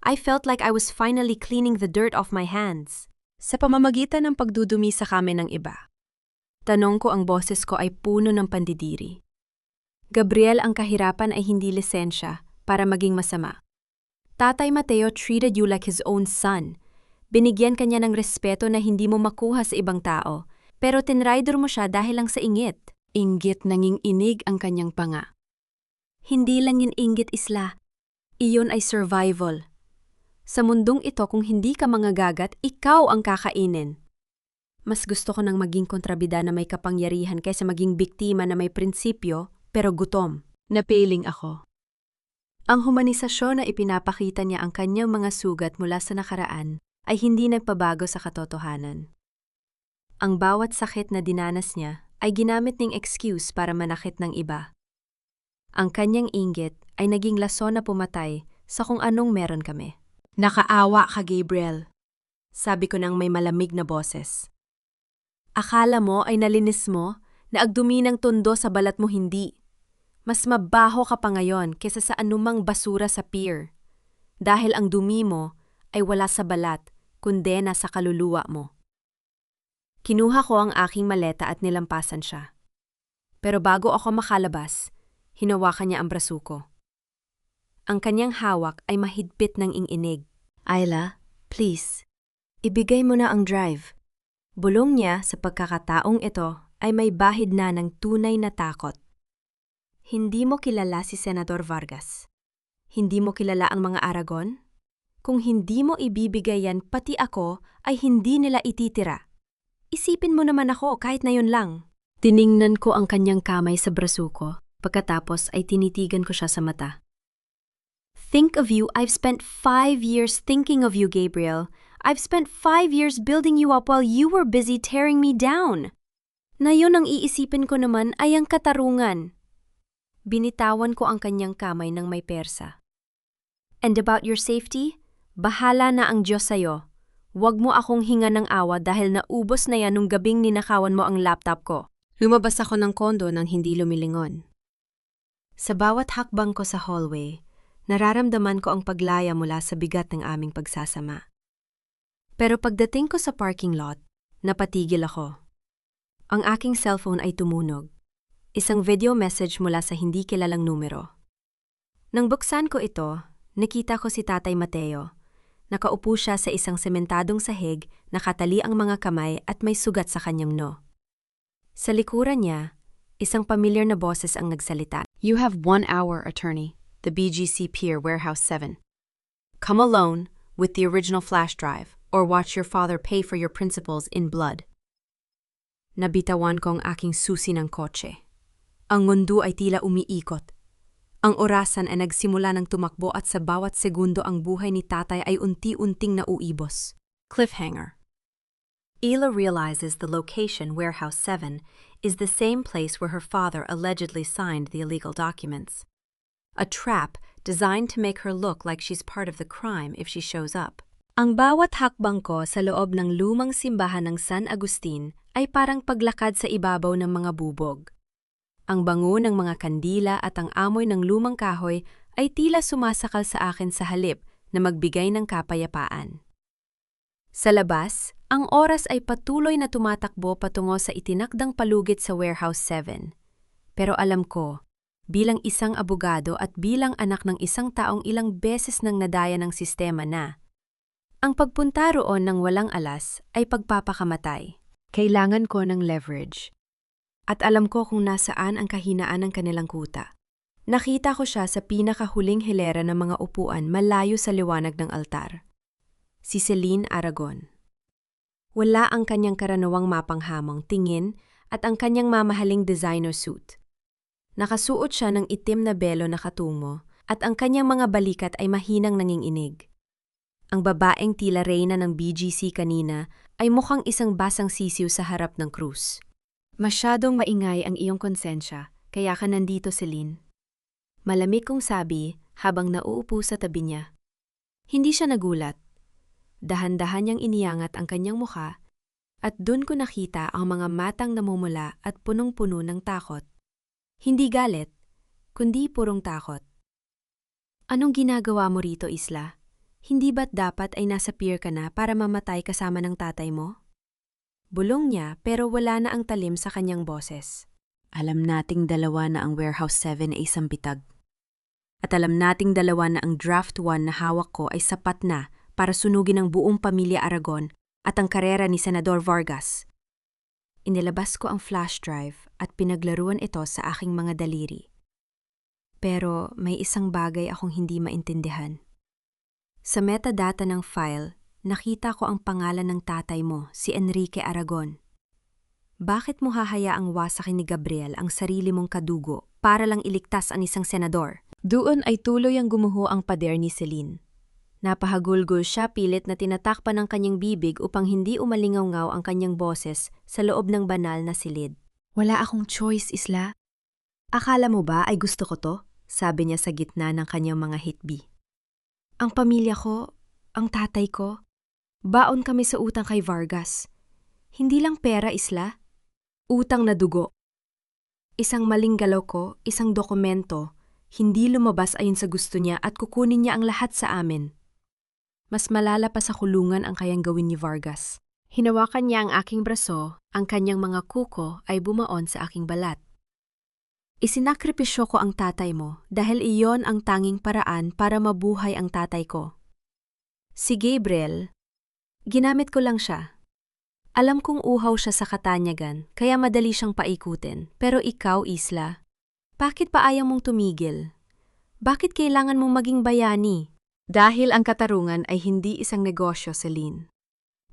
I felt like I was finally cleaning the dirt off my hands. Sa pamamagitan ng pagdudumi sa kami ng iba. Tanong ko, ang boses ko ay puno ng pandidiri. Gabriel, ang kahirapan ay hindi lisensya para maging masama. Tatay Mateo treated you like his own son. Binigyan kanya ng respeto na hindi mo makuha sa ibang tao, pero tinrider mo siya dahil lang sa inggit. Inggit, nanging inig ang kanyang panga. Hindi lang yun inggit, Isla. Iyon ay survival. Sa mundong ito, kung hindi ka mangagagat, ikaw ang kakainin. Mas gusto ko nang maging kontrabida na may kapangyarihan kaysa maging biktima na may prinsipyo pero gutom. Napiling ako. Ang humanisasyon na ipinapakita niya ang kanyang mga sugat mula sa nakaraan ay hindi nagpabago sa katotohanan. Ang bawat sakit na dinanas niya ay ginamit ning excuse para manakit ng iba. Ang kanyang inggit ay naging lason na pumatay sa kung anong meron kami. Nakaawa ka, Gabriel. Sabi ko nang may malamig na boses. Akala mo ay nalinis mo na agdumi ng tundo sa balat mo hindi. Mas mabaho ka pa ngayon kesa sa anumang basura sa pier. Dahil ang dumi mo ay wala sa balat, kundi nasa kaluluwa mo. Kinuha ko ang aking maleta at nilampasan siya. Pero bago ako makalabas, hinawakan niya ang braso ko. Ang kanyang hawak ay mahigpit ng inginig. Ayla, please, ibigay mo na ang drive. Bulong niya sa pagkakataong ito ay may bahid na ng tunay na takot. Hindi mo kilala si Senador Vargas. Hindi mo kilala ang mga Aragon? Kung hindi mo ibibigay yan, pati ako ay hindi nila ititira. Isipin mo naman ako kahit na yun lang. Tiningnan ko ang kanyang kamay sa braso ko, pagkatapos ay tinitigan ko siya sa mata. Think of you, I've spent 5 years thinking of you, Gabriel. I've spent 5 years building you up while you were busy tearing me down. Na yun ang iisipin ko naman ay ang katarungan. Binitawan ko ang kanyang kamay ng may persa. And about your safety, bahala na ang Diyos sa'yo. Huwag mo akong hinga ng awa dahil naubos na yan nung gabing ninakawan mo ang laptop ko. Lumabas ako ng kondo nang hindi lumilingon. Sa bawat hakbang ko sa hallway, nararamdaman ko ang paglaya mula sa bigat ng aming pagsasama. Pero pagdating ko sa parking lot, napatigil ako. Ang aking cellphone ay tumunog. Isang video message mula sa hindi kilalang numero. Nang buksan ko ito, nakita ko si Tatay Mateo. Nakaupo siya sa isang sementadong sahig, nakatali ang mga kamay at may sugat sa kanyang no. Sa likuran niya, isang pamilyar na boses ang nagsalita. You have 1 hour, attorney. The BGC Pier, Warehouse 7. Come alone with the original flash drive or watch your father pay for your principles in blood. Nabitawan ko ang aking susi ng kotse. Ang mundo ay tila umiikot. Ang orasan ay nagsimula ng tumakbo at sa bawat segundo ang buhay ni tatay ay unti-unting nauibos. Cliffhanger. Ela realizes the location Warehouse 7 is the same place where her father allegedly signed the illegal documents. A trap designed to make her look like she's part of the crime if she shows up. Ang bawat hakbang ko sa loob ng lumang simbahan ng San Agustin ay parang paglakad sa ibabaw ng mga bubog. Ang bango ng mga kandila at ang amoy ng lumang kahoy ay tila sumasakal sa akin sa halip na magbigay ng kapayapaan. Sa labas, ang oras ay patuloy na tumatakbo patungo sa itinakdang palugit sa Warehouse 7. Pero alam ko, bilang isang abogado at bilang anak ng isang taong ilang beses nang nadaya ng sistema na, ang pagpunta roon ng walang alas ay pagpapakamatay. Kailangan ko ng leverage. At alam ko kung nasaan ang kahinaan ng kanilang kuta. Nakita ko siya sa pinakahuling hilera ng mga upuan malayo sa liwanag ng altar. Si Celine Aragon. Wala ang kanyang karanawang mapanghamong tingin at ang kanyang mamahaling designer suit. Nakasuot siya ng itim na belo na katungo at ang kanyang mga balikat ay mahinang nanginginig. Ang babaeng tila reyna ng BGC kanina ay mukhang isang basang sisiw sa harap ng krus. Masyadong maingay ang iyong konsensya, kaya ka nandito, Celine. Malamig kong sabi habang nauupo sa tabi niya. Hindi siya nagulat. Dahan-dahan niyang iniangat ang kanyang mukha at dun ko nakita ang mga matang namumula at punong-puno ng takot. Hindi galit, kundi purong takot. Anong ginagawa mo rito, Isla? Hindi ba't dapat ay nasa pier ka na para mamatay kasama ng tatay mo? Bulong niya pero wala na ang talim sa kanyang boses. Alam nating dalawa na ang Warehouse 7 ay isang bitag. At alam nating dalawa na ang Draft 1 na hawak ko ay sapat na para sunugin ang buong pamilya Aragon at ang karera ni Senador Vargas. Inilabas ko ang flash drive at pinaglaruan ito sa aking mga daliri. Pero may isang bagay akong hindi maintindihan. Sa metadata ng file, nakita ko ang pangalan ng tatay mo, si Enrique Aragon. Bakit mo hahayaang wasakin ni Gabriel ang sarili mong kadugo para lang iligtas ang isang senador? Doon ay tuloy ang gumuho ang pader ni Celine. Napahagulgol siya pilit na tinatakpan ng kanyang bibig upang hindi umalingaw-ngaw ang kanyang boses sa loob ng banal na silid. Wala akong choice, Isla. Akala mo ba ay gusto ko to? Sabi niya sa gitna ng kanyang mga hitbi. Ang pamilya ko, ang tatay ko, baon kami sa utang kay Vargas. Hindi lang pera, Isla. Utang na dugo. Isang maling galaw ko, isang dokumento, hindi lumabas ayon sa gusto niya at kukunin niya ang lahat sa amin. Mas malala pa sa kulungan ang kayang gawin ni Vargas. Hinawakan niya ang aking braso, ang kanyang mga kuko ay bumaon sa aking balat. Isinakripisyo ko ang tatay mo dahil iyon ang tanging paraan para mabuhay ang tatay ko. Si Gabriel, ginamit ko lang siya. Alam kong uhaw siya sa katanyagan, kaya madali siyang paikutin. Pero ikaw, Isla, bakit pa ayaw mong tumigil? Bakit kailangan mong maging bayani? Dahil ang katarungan ay hindi isang negosyo, Celine.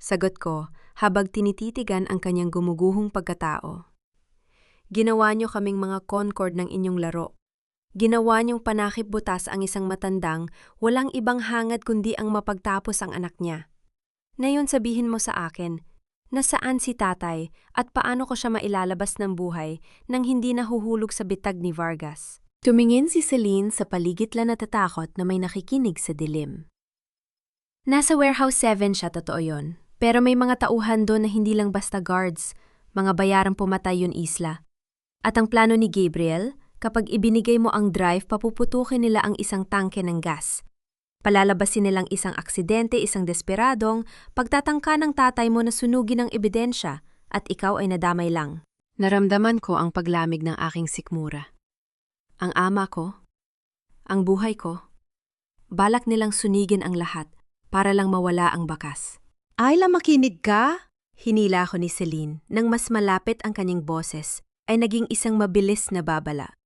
Sagot ko, habang tinititigan ang kanyang gumuguhong pagkatao. Ginawa niyo kaming mga concord ng inyong laro. Ginawa niyong panakip butas ang isang matandang, walang ibang hangad kundi ang mapagtapos ang anak niya. Ngayon sabihin mo sa akin, nasaan si tatay at paano ko siya mailalabas ng buhay nang hindi nahuhulog sa bitag ni Vargas? Tumingin si Celine sa paligid lang natatakot na may nakikinig sa dilim. Nasa warehouse 7 siya, totoo yun. Pero may mga tauhan doon na hindi lang basta guards, mga bayarang pumatay yun, Isla. At ang plano ni Gabriel, kapag ibinigay mo ang drive, papuputukin nila ang isang tangke ng gas. Palalabasin nilang isang aksidente, isang desperadong, pagtatangka ng tatay mo na sunugin ang ebidensya at ikaw ay nadamay lang. Naramdaman ko ang paglamig ng aking sikmura. Ang ama ko, ang buhay ko, balak nilang sunigin ang lahat para lang mawala ang bakas. Ayla, makinig ka? Hinila ko ni Celine nang mas malapit ang kanyang boses ay naging isang mabilis na babala.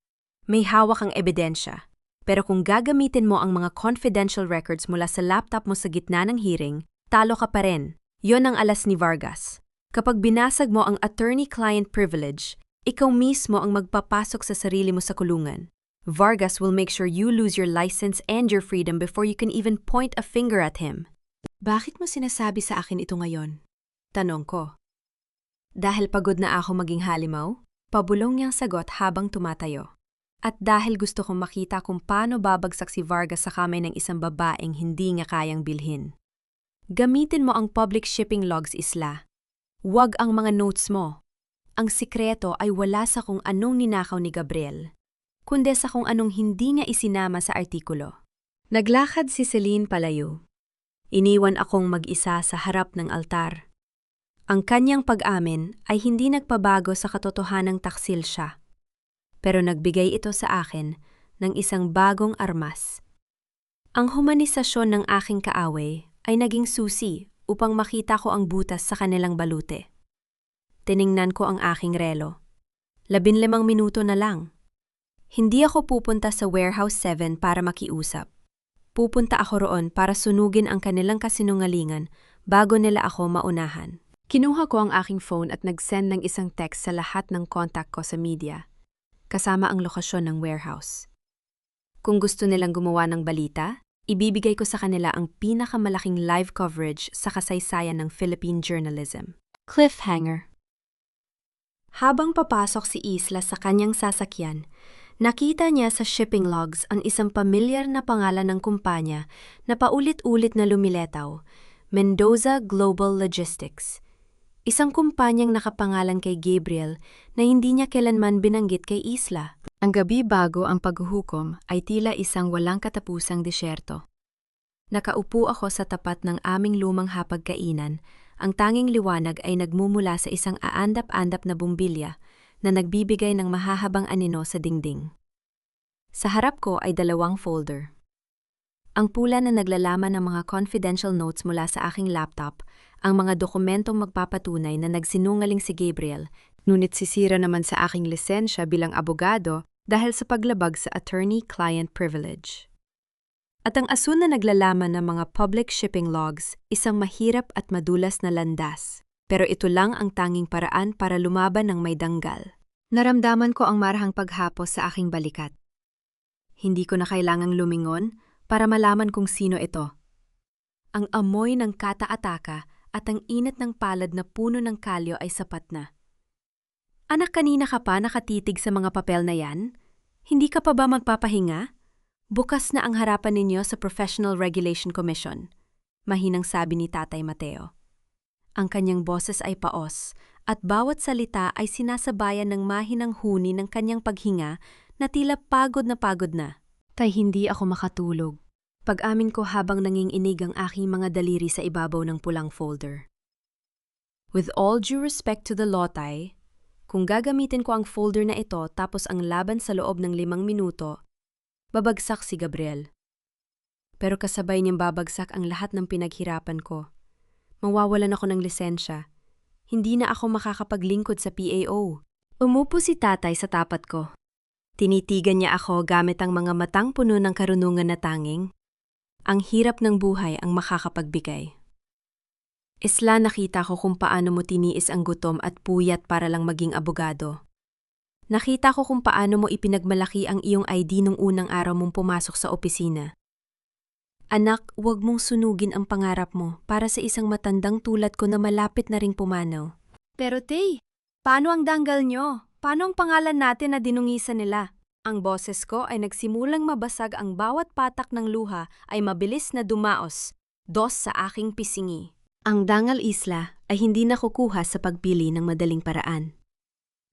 May hawak ang ebidensya. Pero kung gagamitin mo ang mga confidential records mula sa laptop mo sa gitna ng hearing, talo ka pa rin. Yon ang alas ni Vargas. Kapag binasag mo ang attorney-client privilege, ikaw mismo ang magpapasok sa sarili mo sa kulungan. Vargas will make sure you lose your license and your freedom before you can even point a finger at him. Bakit mo sinasabi sa akin ito ngayon? Tanong ko. Dahil pagod na ako maging halimaw? Pabulong niyang sagot habang tumatayo. At dahil gusto kong makita kung paano babagsak si Vargas sa kamay ng isang babaeng hindi niya kayang bilhin. Gamitin mo ang public shipping logs, Isla. Huwag ang mga notes mo. Ang sikreto ay wala sa kung anong ninakaw ni Gabriel, kundi sa kung anong hindi niya isinama sa artikulo. Naglakad si Celine palayo. Iniwan akong mag-isa sa harap ng altar. Ang kanyang pag-amin ay hindi nagpabago sa katotohanang taksil siya. Pero nagbigay ito sa akin ng isang bagong armas. Ang humanisasyon ng aking kaaway ay naging susi upang makita ko ang butas sa kanilang balute. Tiningnan ko ang aking relo. 15 minuto na lang. Hindi ako pupunta sa Warehouse 7 para makiusap. Pupunta ako roon para sunugin ang kanilang kasinungalingan bago nila ako maunahan. Kinuha ko ang aking phone at nag-send ng isang text sa lahat ng contact ko sa media, kasama ang lokasyon ng warehouse. Kung gusto nilang gumawa ng balita, ibibigay ko sa kanila ang pinakamalaking live coverage sa kasaysayan ng Philippine journalism. Cliffhanger. Habang papasok si Isla sa kanyang sasakyan, nakita niya sa shipping logs ang isang pamilyar na pangalan ng kumpanya na paulit-ulit na lumiletaw, Mendoza Global Logistics. Isang kumpanyang nakapangalan kay Gabriel na hindi niya kailanman binanggit kay Isla. Ang gabi bago ang paghuhukom ay tila isang walang katapusang disyerto. Nakaupo ako sa tapat ng aming lumang hapagkainan. Ang tanging liwanag ay nagmumula sa isang aandap-andap na bumbilya na nagbibigay ng mahahabang anino sa dingding. Sa harap ko ay 2 folder. Ang pula na naglalaman ng mga confidential notes mula sa aking laptop, ang mga dokumentong magpapatunay na nagsinungaling si Gabriel, ngunit sisira naman sa aking lisensya bilang abogado dahil sa paglabag sa attorney-client privilege. At ang asun na naglalaman ng mga public shipping logs, isang mahirap at madulas na landas. Pero ito lang ang tanging paraan para lumaban ng may danggal. Naramdaman ko ang marahang paghapos sa aking balikat. Hindi ko na kailangang lumingon para malaman kung sino ito. Ang amoy ng kata-ataka at ang init ng palad na puno ng kalyo ay sapat na. Anak, kanina ka pa nakatitig sa mga papel na yan? Hindi ka pa ba magpapahinga? Bukas na ang harapan ninyo sa Professional Regulation Commission, mahinang sabi ni Tatay Mateo. Ang kanyang boses ay paos at bawat salita ay sinasabayan ng mahinang huni ng kanyang paghinga na tila pagod na. Tay, hindi ako makatulog. Pag-amin ko habang nanginginig ang aking mga daliri sa ibabaw ng pulang folder. With all due respect to the law, Tay, kung gagamitin ko ang folder na ito tapos ang laban sa loob ng 5 minuto, babagsak si Gabriel. Pero kasabay niyang babagsak ang lahat ng pinaghirapan ko. Mawawalan ako ng lisensya. Hindi na ako makakapaglingkod sa PAO. Umupo si Tatay sa tapat ko. Tinitigan niya ako gamit ang mga matang puno ng karunungan na tanging ang hirap ng buhay ang makakapagbigay. Isla, nakita ko kung paano mo tiniis ang gutom at puyat para lang maging abogado. Nakita ko kung paano mo ipinagmalaki ang iyong ID nung unang araw mong pumasok sa opisina. Anak, huwag mong sunugin ang pangarap mo para sa isang matandang tulad ko na malapit na ring pumanaw. Pero Tay, paano ang danggal nyo? Paano ang pangalan natin na dinungisan nila? Ang boses ko ay nagsimulang mabasag, ang bawat patak ng luha ay mabilis na dumaos, dos sa aking pisingi. Ang dangal, Isla, ay hindi nakukuha sa pagpili ng madaling paraan.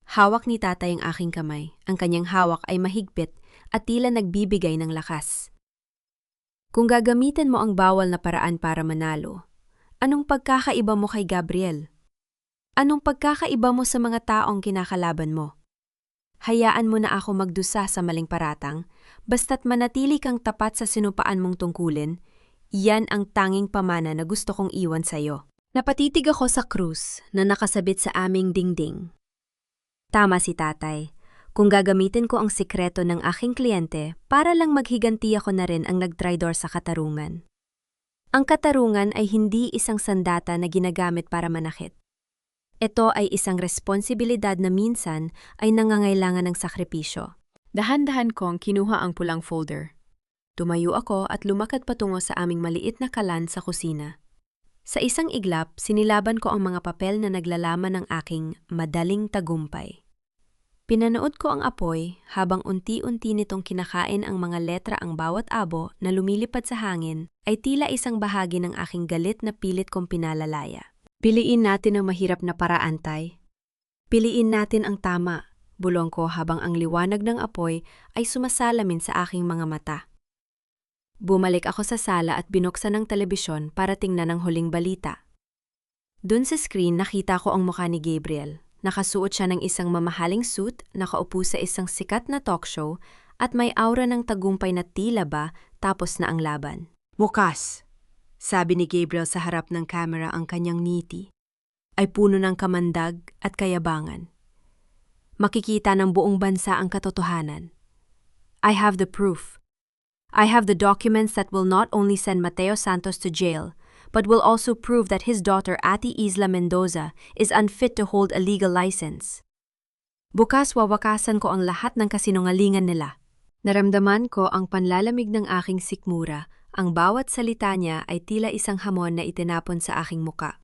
Hawak ni Tatay ang aking kamay. Ang kanyang hawak ay mahigpit at tila nagbibigay ng lakas. Kung gagamitin mo ang bawal na paraan para manalo, anong pagkakaiba mo kay Gabriel? Anong pagkakaiba mo sa mga taong kinakalaban mo? Hayaan mo na ako magdusa sa maling paratang, basta't manatili kang tapat sa sinupaan mong tungkulin, yan ang tanging pamana na gusto kong iwan sa'yo. Napatitig ako sa krus na nakasabit sa aming dingding. Tama si Tatay. Kung gagamitin ko ang sikreto ng aking kliyente para lang maghiganti ako na rin ang nagtraidor sa katarungan. Ang katarungan ay hindi isang sandata na ginagamit para manakit. Ito ay isang responsibilidad na minsan ay nangangailangan ng sakripisyo. Dahan-dahan kong kinuha ang pulang folder. Tumayo ako at lumakad patungo sa aming maliit na kalan sa kusina. Sa isang iglap, sinilaban ko ang mga papel na naglalaman ng aking madaling tagumpay. Pinanood ko ang apoy habang unti-unti nitong kinakain ang mga letra. Ang bawat abo na lumilipad sa hangin ay tila isang bahagi ng aking galit na pilit kong pinalalaya. Piliin natin ang mahirap na paraan, Tay. Piliin natin ang tama, bulong ko habang ang liwanag ng apoy ay sumasalamin sa aking mga mata. Bumalik ako sa sala at binuksan ang telebisyon para tingnan ang huling balita. Dun sa screen nakita ko ang mukha ni Gabriel. Nakasuot siya ng isang mamahaling suit, nakaupo sa isang sikat na talk show at may aura ng tagumpay na tila ba tapos na ang laban. Bukas, sabi ni Gabriel sa harap ng camera, ang kanyang ngiti ay puno ng kamandag at kayabangan. Makikita ng buong bansa ang katotohanan. I have the proof. I have the documents that will not only send Mateo Santos to jail, but will also prove that his daughter Ate Isla Mendoza is unfit to hold a legal license. Bukas wawakasan ko ang lahat ng kasinungalingan nila. Naramdaman ko ang panlalamig ng aking sikmura. Ang bawat salita niya ay tila isang hamon na itinapon sa aking muka.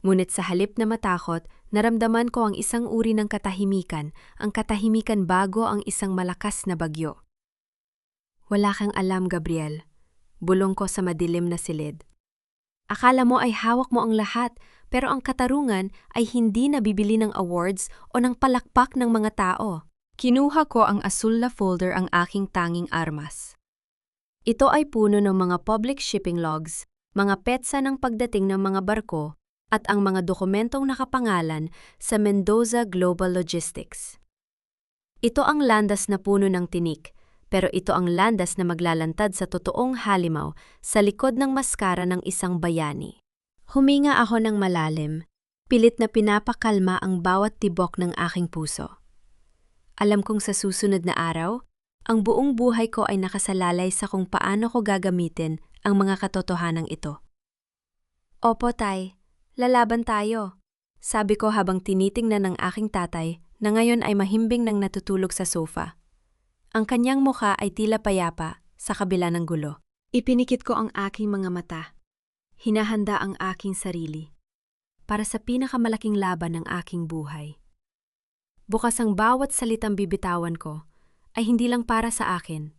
Ngunit sa halip na matakot, naramdaman ko ang isang uri ng katahimikan, ang katahimikan bago ang isang malakas na bagyo. Wala kang alam, Gabriel. Bulong ko sa madilim na silid. Akala mo ay hawak mo ang lahat, pero ang katarungan ay hindi nabibili ng awards o ng palakpak ng mga tao. Kinuha ko ang asul na folder, ang aking tanging armas. Ito ay puno ng mga public shipping logs, mga petsa ng pagdating ng mga barko, at ang mga dokumentong nakapangalan sa Mendoza Global Logistics. Ito ang landas na puno ng tinik, pero ito ang landas na maglalantad sa totoong halimaw sa likod ng maskara ng isang bayani. Huminga ako ng malalim, pilit na pinapakalma ang bawat tibok ng aking puso. Alam kong sa susunod na araw, ang buong buhay ko ay nakasalalay sa kung paano ko gagamitin ang mga katotohanang ito. Opo, Tay, lalaban tayo, sabi ko habang tinitingnan ng aking tatay na ngayon ay mahimbing nang natutulog sa sofa. Ang kanyang mukha ay tila payapa sa kabila ng gulo. Ipinikit ko ang aking mga mata. Hinahanda ang aking sarili para sa pinakamalaking laban ng aking buhay. Bukas ang bawat salitang bibitawan ko ay hindi lang para sa akin,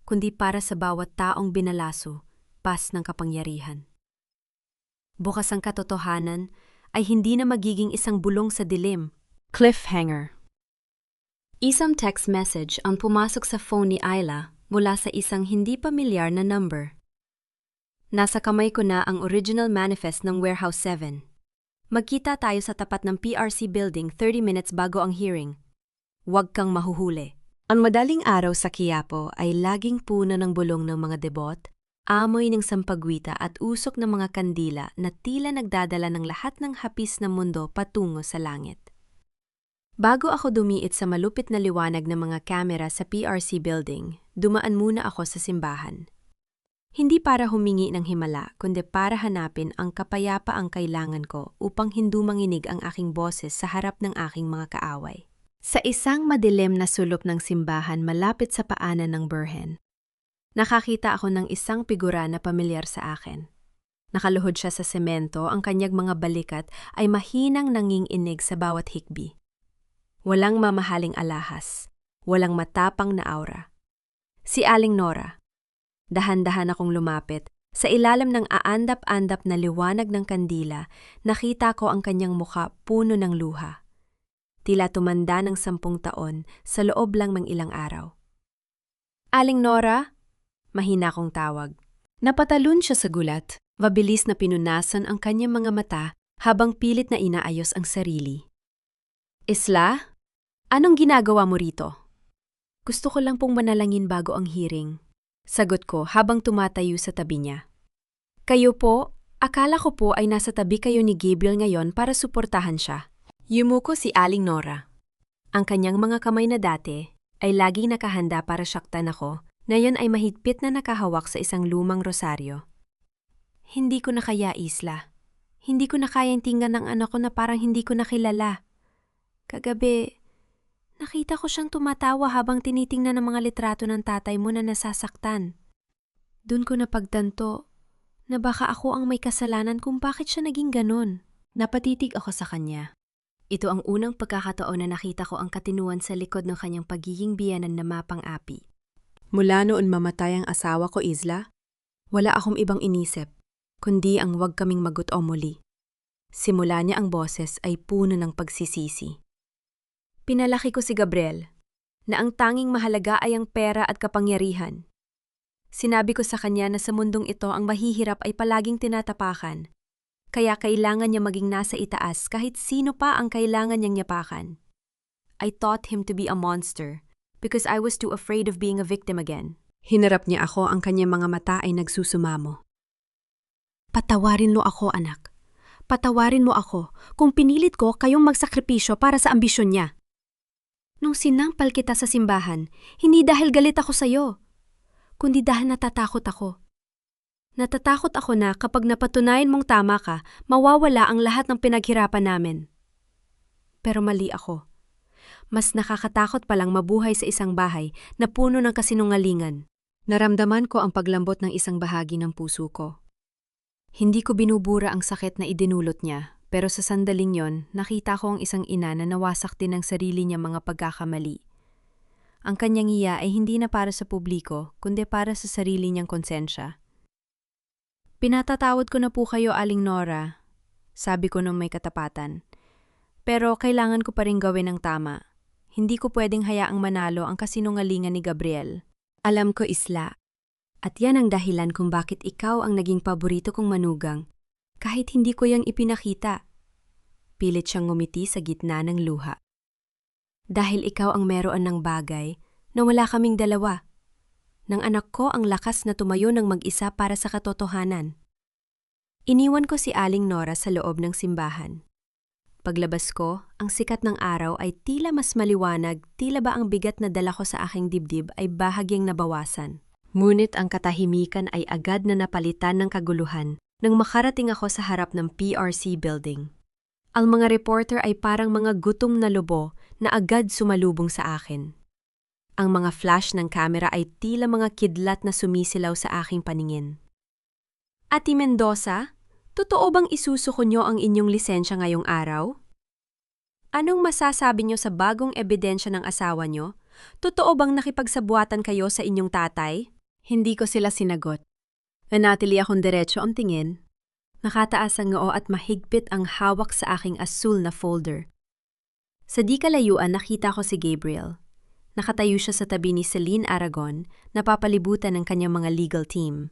kundi para sa bawat taong binalaso, pas ng kapangyarihan. Bukas ang katotohanan ay hindi na magiging isang bulong sa dilim. Cliffhanger. Isang text message ang pumasok sa phone ni Ayla mula sa isang hindi pamilyar na number. Nasa kamay ko na ang original manifest ng Warehouse 7. Magkita tayo sa tapat ng PRC building 30 minutes bago ang hearing. Huwag kang mahuhuli. Ang madaling araw sa Quiapo ay laging puno ng bulong ng mga debot, amoy ng sampagwita at usok ng mga kandila na tila nagdadala ng lahat ng hapis ng mundo patungo sa langit. Bago ako dumiit sa malupit na liwanag ng mga kamera sa PRC building, dumaan muna ako sa simbahan. Hindi para humingi ng himala, kundi para hanapin ang kapayapaang kailangan ko upang hindi manginig ang aking boses sa harap ng aking mga kaaway. Sa isang madilim na sulok ng simbahan malapit sa paanan ng Birhen, nakakita ako ng isang figura na pamilyar sa akin. Nakaluhod siya sa semento, ang kanyang mga balikat ay mahinang nanginginig sa bawat hikbi. Walang mamahaling alahas, walang matapang na aura. Si Aling Nora. Dahan-dahan akong lumapit. Sa ilalim ng aandap-andap na liwanag ng kandila, nakita ko ang kanyang mukha puno ng luha. Tila tumanda ng 10 taon sa loob lang ng ilang araw. Aling Nora? Mahina kong tawag. Napatalon siya sa gulat. Mabilis na pinunasan ang kanyang mga mata habang pilit na inaayos ang sarili. Isla? Anong ginagawa mo rito? Gusto ko lang pong manalangin bago ang hearing. Sagot ko habang tumatayo sa tabi niya. Kayo po? Akala ko po ay nasa tabi kayo ni Gabriel ngayon para suportahan siya. Yumuko si Aling Nora. Ang kanyang mga kamay na dati ay laging nakahanda para saktan ako, ngayon ay mahigpit na nakahawak sa isang lumang rosaryo. Hindi ko na kaya, Isla. Hindi ko na kayang tingnan ng anak ko na parang hindi ko nakilala. Kagabi, nakita ko siyang tumatawa habang tinitingnan ng mga litrato ng tatay mo na nasasaktan. Doon ko napagtanto na baka ako ang may kasalanan kung bakit siya naging ganon. Napatitig ako sa kanya. Ito ang unang pagkakataon na nakita ko ang katinuan sa likod ng kanyang pagiging biyanan na mapang-api. Mula noon mamatay ang asawa ko, Isla, wala akong ibang inisip, kundi ang huwag kaming mag-o muli. Simula niya ang boses ay puno ng pagsisisi. Pinalaki ko si Gabriel, na ang tanging mahalaga ay ang pera at kapangyarihan. Sinabi ko sa kanya na sa mundong ito ang mahihirap ay palaging tinatapakan. Kaya kailangan niya maging nasa itaas kahit sino pa ang kailangan niyang yapakan. I taught him to be a monster because I was too afraid of being a victim again. Hinarap niya ako, ang kanyang mga mata ay nagsusumamo. Patawarin mo ako, anak. Patawarin mo ako kung pinilit ko kayong magsakripisyo para sa ambisyon niya. Nung sinampal kita sa simbahan, hindi dahil galit ako sa'yo, kundi dahil natatakot ako. Natatakot ako na kapag napatunayan mong tama ka, mawawala ang lahat ng pinaghirapan namin. Pero mali ako. Mas nakakatakot palang mabuhay sa isang bahay na puno ng kasinungalingan. Naramdaman ko ang paglambot ng isang bahagi ng puso ko. Hindi ko binubura ang sakit na idinulot niya, pero sa sandaling yon, nakita ko ang isang ina na nawasak din ng sarili niya mga pagkakamali. Ang kanyang hiya ay hindi na para sa publiko, kundi para sa sarili niyang konsensya. Pinatatawad ko na po kayo, Aling Nora, sabi ko nang may katapatan. Pero kailangan ko pa rin gawin ang tama. Hindi ko pwedeng hayaang manalo ang kasinungalingan ni Gabriel. Alam ko, Isla. At yan ang dahilan kung bakit ikaw ang naging paborito kong manugang, kahit hindi ko yang ipinakita. Pilit siyang ngumiti sa gitna ng luha. Dahil ikaw ang meron ng bagay na wala kaming dalawa. Nang anak ko ang lakas na tumayo ng mag-isa para sa katotohanan. Iniwan ko si Aling Nora sa loob ng simbahan. Paglabas ko, ang sikat ng araw ay tila mas maliwanag, tila ba ang bigat na dala ko sa aking dibdib ay bahagyang nabawasan. Ngunit ang katahimikan ay agad na napalitan ng kaguluhan nang makarating ako sa harap ng PRC building. Ang mga reporter ay parang mga gutom na lobo na agad sumalubong sa akin. Ang mga flash ng kamera ay tila mga kidlat na sumisilaw sa aking paningin. Ate Mendoza, totoo bang isusuko niyo ang inyong lisensya ngayong araw? Anong masasabi niyo sa bagong ebidensya ng asawa niyo? Totoo bang nakipagsabuatan kayo sa inyong tatay? Hindi ko sila sinagot. Nanatili akong diretso ang tingin. Nakataas ang ngoo at mahigpit ang hawak sa aking asul na folder. Sa di kalayuan nakita ko si Gabriel. Nakatayo siya sa tabi ni Celine Aragon na papalibutan ng kanyang mga legal team.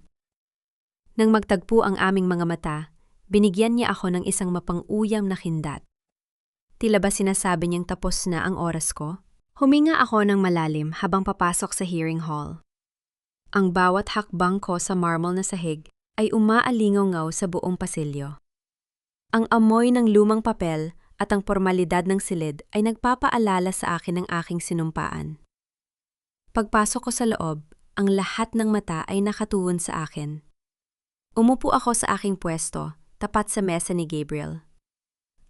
Nang magtagpo ang aming mga mata, binigyan niya ako ng isang mapang-uyam na kindat. Tila ba sinasabi niyang tapos na ang oras ko? Huminga ako ng malalim habang papasok sa hearing hall. Ang bawat hakbang ko sa marble na sahig ay umaalingaw-ngaw sa buong pasilyo. Ang amoy ng lumang papel at ang formalidad ng silid ay nagpapaalala sa akin ng aking sinumpaan. Pagpasok ko sa loob, ang lahat ng mata ay nakatuon sa akin. Umupo ako sa aking pwesto, tapat sa mesa ni Gabriel.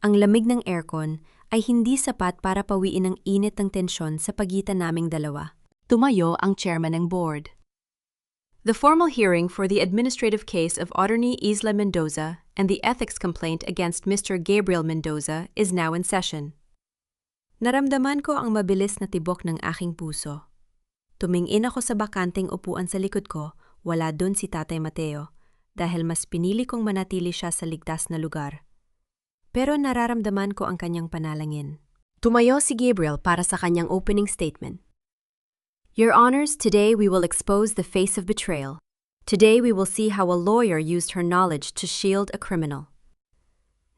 Ang lamig ng aircon ay hindi sapat para pawiin ang init ng tensyon sa pagitan naming dalawa. Tumayo ang chairman ng board. The formal hearing for the administrative case of Attorney Isla Mendoza and the ethics complaint against Mr. Gabriel Mendoza is now in session. Naramdaman ko ang mabilis na tibok ng aking puso. Tumingin ako sa bakanting upuan sa likod ko, wala dun si Tatay Mateo, dahil mas pinili kong manatili siya sa ligtas na lugar. Pero nararamdaman ko ang kanyang panalangin. Tumayo si Gabriel para sa kanyang opening statement. Your Honors, today we will expose the face of betrayal. Today we will see how a lawyer used her knowledge to shield a criminal.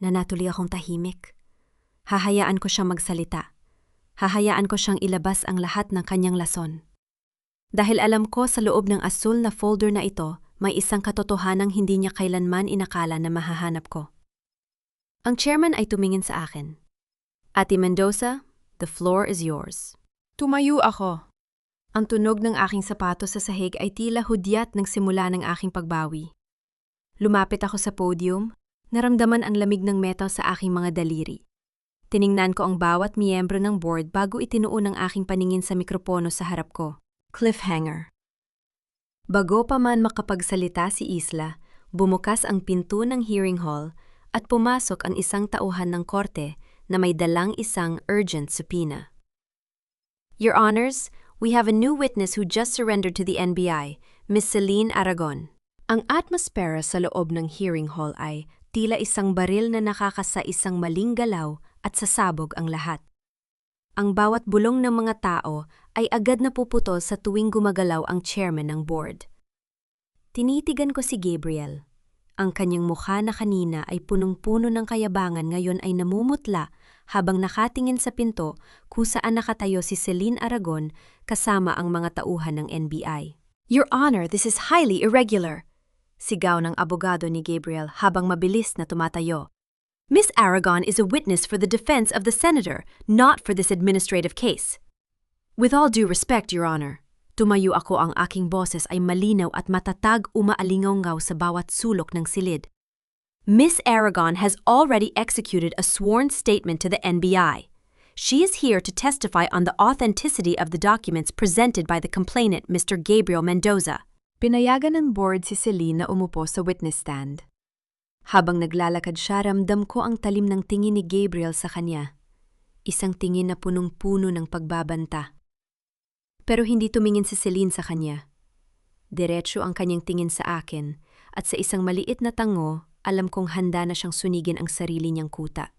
Nanatuli akong tahimik. Hahayaan ko siyang magsalita. Hahayaan ko siyang ilabas ang lahat ng kanyang lason. Dahil alam ko sa loob ng asul na folder na ito, may isang katotohanang hindi niya kailanman inakala na mahahanap ko. Ang chairman ay tumingin sa akin. Ate Mendoza, the floor is yours. Tumayo ako. Ang tunog ng aking sapatos sa sahig ay tila hudyat ng simula ng aking pagbawi. Lumapit ako sa podium, naramdaman ang lamig ng metal sa aking mga daliri. Tiningnan ko ang bawat miyembro ng board bago itinuon ang aking paningin sa mikropono sa harap ko. Cliffhanger. Bago pa man makapagsalita si Isla, bumukas ang pinto ng hearing hall at pumasok ang isang tauhan ng korte na may dalang isang urgent subpoena. Your Honors, we have a new witness who just surrendered to the NBI, Miss Celine Aragon. Ang atmosfera sa loob ng hearing hall ay tila isang baril na nakakasaisang maling galaw at sasabog ang lahat. Ang bawat bulong ng mga tao ay agad na puputol sa tuwing gumagalaw ang chairman ng board. Tinitigan ko si Gabriel. Ang kanyang mukha na kanina ay punong-puno ng kayabangan ngayon ay namumutla habang nakatingin sa pinto kung saan nakatayo si Celine Aragon kasama ang mga tauhan ng NBI. Your Honor, this is highly irregular, sigaw ng abogado ni Gabriel habang mabilis na tumatayo. Miss Aragon is a witness for the defense of the senator, not for this administrative case. With all due respect, Your Honor, tumayo ako, ang aking boses ay malinaw at matatag, umaalingaw-ngaw sa bawat sulok ng silid. Miss Aragon has already executed a sworn statement to the NBI. She is here to testify on the authenticity of the documents presented by the complainant, Mr. Gabriel Mendoza. Pinayagan ng board si Celine na umupo sa witness stand. Habang naglalakad siya, ramdam ko ang talim ng tingin ni Gabriel sa kanya. Isang tingin na punong-puno ng pagbabanta. Pero hindi tumingin si Celine sa kanya. Diretso ang kanyang tingin sa akin at sa isang maliit na tango, alam kong handa na siyang sunigin ang sarili niyang kuta.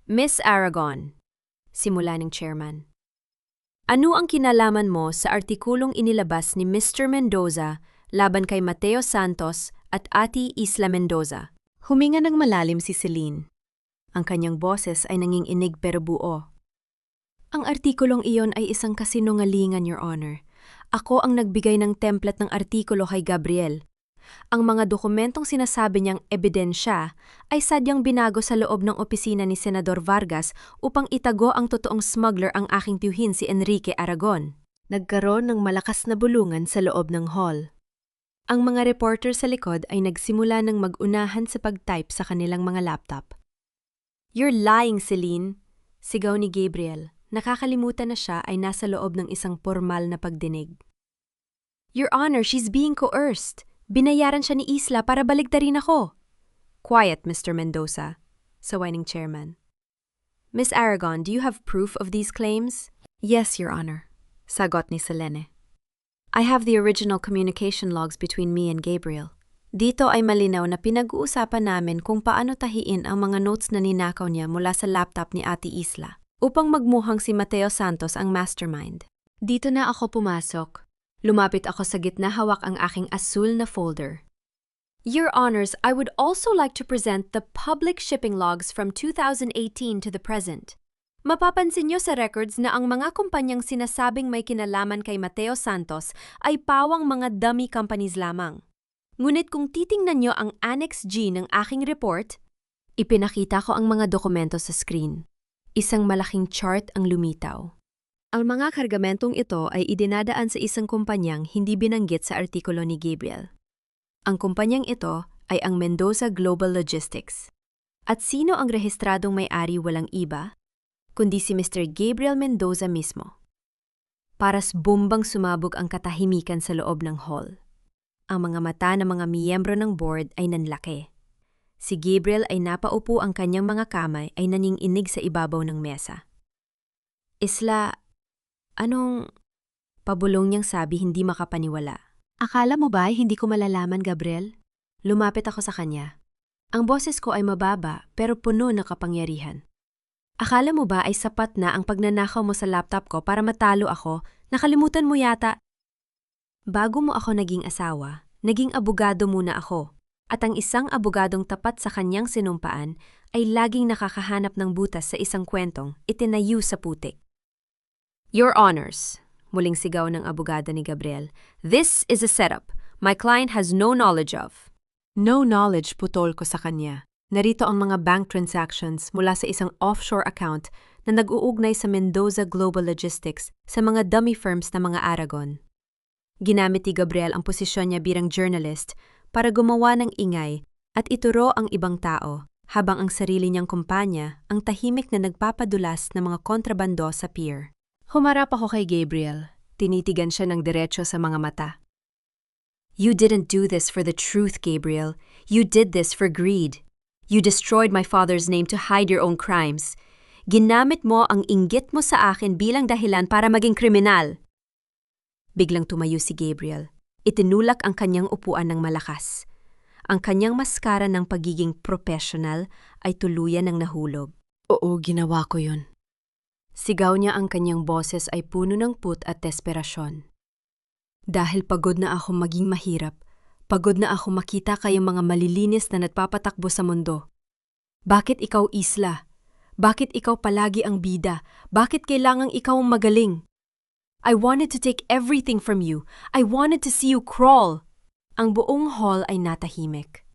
Miss Aragon, simula ng chairman. Ano ang kinalaman mo sa artikulong inilabas ni Mr. Mendoza laban kay Mateo Santos at Ate Isla Mendoza? Huminga ng malalim si Celine. Ang kanyang boses ay nanginginig pero buo. Ang artikulong iyon ay isang kasinungalingan, Your Honor. Ako ang nagbigay ng template ng artikulo kay Gabriel. Ang mga dokumentong sinasabi niyang ebidensya ay sadyang binago sa loob ng opisina ni Senador Vargas upang itago ang totoong smuggler ang aking tiyuhin si Enrique Aragon. Nagkaroon ng malakas na bulungan sa loob ng hall. Ang mga reporter sa likod ay nagsimula ng mag-unahan sa pag-type sa kanilang mga laptop. You're lying, Celine, sigaw ni Gabriel. Nakakalimutan na siya ay nasa loob ng isang formal na pagdinig. Your Honor, she's being coerced. Binayaran siya ni Isla para baligtarin ako. Quiet, Mr. Mendoza, saway ng chairman. Miss Aragon, do you have proof of these claims? Yes, Your Honor, sagot ni Selene. I have the original communication logs between me and Gabriel. Dito ay malinaw na pinag-uusapan namin kung paano tahiin ang mga notes na ninakaw niya mula sa laptop ni Ate Isla upang magmuhang si Mateo Santos ang mastermind. Dito na ako pumasok. Lumapit ako sa gitna, hawak ang aking asul na folder. Your Honors, I would also like to present the public shipping logs from 2018 to the present. Mapapansin niyo sa records na ang mga kumpanyang sinasabing may kinalaman kay Mateo Santos ay pawang mga dummy companies lamang. Ngunit kung titingnan niyo ang Annex G ng aking report, Ipinakita ko ang mga dokumento sa screen. Isang malaking chart ang lumitaw. Ang mga kargamentong ito ay idinadaan sa isang kumpanyang hindi binanggit sa artikulo ni Gabriel. Ang kumpanyang ito ay ang Mendoza Global Logistics. At sino ang rehistradong may-ari walang iba, kundi si Mr. Gabriel Mendoza mismo. Paras bombang sumabog ang katahimikan sa loob ng hall. Ang mga mata ng mga miyembro ng board ay nanlaki. Si Gabriel ay napaupo, ang kanyang mga kamay ay naninginig sa ibabaw ng mesa. Isla, anong... Pabulong niyang sabi, hindi makapaniwala. Akala mo ba hindi ko malalaman, Gabriel? Lumapit ako sa kanya. Ang boses ko ay mababa pero puno ng kapangyarihan. Akala mo ba ay sapat na ang pagnanakaw mo sa laptop ko para matalo ako? Nakalimutan mo yata. Bago mo ako naging asawa, naging abogado muna ako. At ang isang abogadong tapat sa kanyang sinumpaan ay laging nakakahanap ng butas sa isang kwentong itinayu sa putik. Your Honors, muling sigaw ng abogada ni Gabriel, this is a setup my client has no knowledge of. No knowledge, putol ko sa kanya. Narito ang mga bank transactions mula sa isang offshore account na nag-uugnay sa Mendoza Global Logistics sa mga dummy firms na mga Aragon. Ginamit ni Gabriel ang posisyon niya bilang journalist para gumawa ng ingay at ituro ang ibang tao habang ang sarili niyang kumpanya ang tahimik na nagpapadulas ng mga kontrabando sa pier. Humarap ako kay Gabriel. Tinitigan siya ng diretso sa mga mata. You didn't do this for the truth, Gabriel. You did this for greed. You destroyed my father's name to hide your own crimes. Ginamit mo ang inggit mo sa akin bilang dahilan para maging kriminal. Biglang tumayo si Gabriel. Itinulak ang kanyang upuan ng malakas. Ang kanyang maskara ng pagiging professional ay tuluyan ng nahulog. Oo, ginawa ko yun. Sigaw niya, ang kanyang boses ay puno ng put at desperasyon. Dahil pagod na ako maging mahirap, pagod na ako makita kayong mga malilinis na nagpapatakbo sa mundo. Bakit ikaw, Isla? Bakit ikaw palagi ang bida? Bakit kailangang ikaw ang magaling? I wanted to take everything from you. I wanted to see you crawl. Ang buong hall ay natahimik.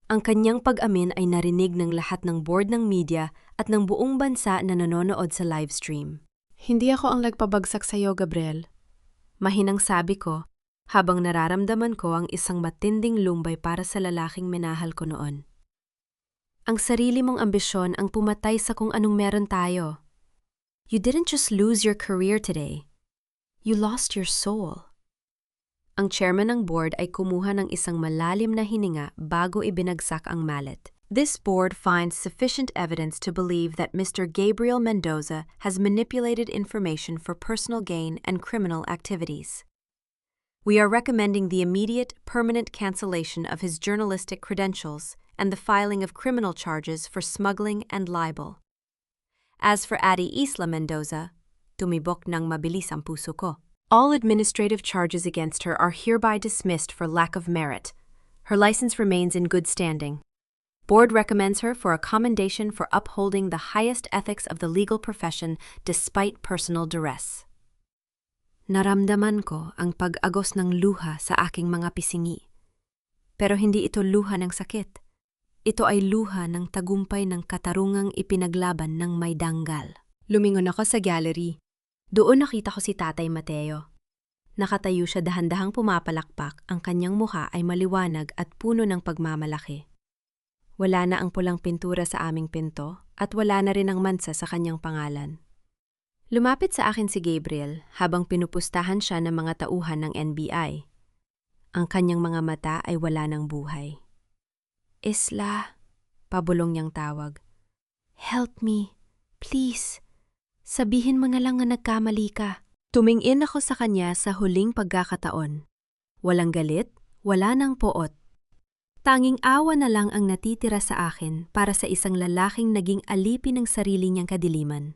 Ang kanyang pag-amin ay narinig ng lahat ng board ng media at ng buong bansa na nanonood sa livestream. Hindi ako ang nagpabagsak sa iyo, Gabriel. Mahinang sabi ko, habang nararamdaman ko ang isang matinding lumbay para sa lalaking minahal ko noon. Ang sarili mong ambisyon ang pumatay sa kung anong meron tayo. You didn't just lose your career today. You lost your soul. Ang chairman ng board ay kumuha ng isang malalim na hininga bago ibinagsak ang mallet. This board finds sufficient evidence to believe that Mr. Gabriel Mendoza has manipulated information for personal gain and criminal activities. We are recommending the immediate, permanent cancellation of his journalistic credentials and the filing of criminal charges for smuggling and libel. As for Ate Isla Mendoza, tumibok ng mabilis ang puso ko. All administrative charges against her are hereby dismissed for lack of merit. Her license remains in good standing. Board recommends her for a commendation for upholding the highest ethics of the legal profession despite personal duress. Naramdaman ko ang pag-agos ng luha sa aking mga pisingi. Pero hindi ito luha ng sakit. Ito ay luha ng tagumpay ng katarungang ipinaglaban ng may danggal. Lumingon ako sa gallery. Doon nakita ko si Tatay Mateo. Nakatayo siya, dahan-dahang pumapalakpak, ang kanyang mukha ay maliwanag at puno ng pagmamalaki. Wala na ang pulang pintura sa aming pinto at wala na rin ang mansa sa kanyang pangalan. Lumapit sa akin si Gabriel habang pinupustahan siya ng mga tauhan ng NBI. Ang kanyang mga mata ay wala ng buhay. Isla, pabulong niyang tawag. Help me, please. Sabihin mo na lang na nagkamali ka. Tumingin ako sa kanya sa huling pagkakataon. Walang galit, wala nang poot. Tanging awa na lang ang natitira sa akin para sa isang lalaking naging alipin ng sarili niyang kadiliman.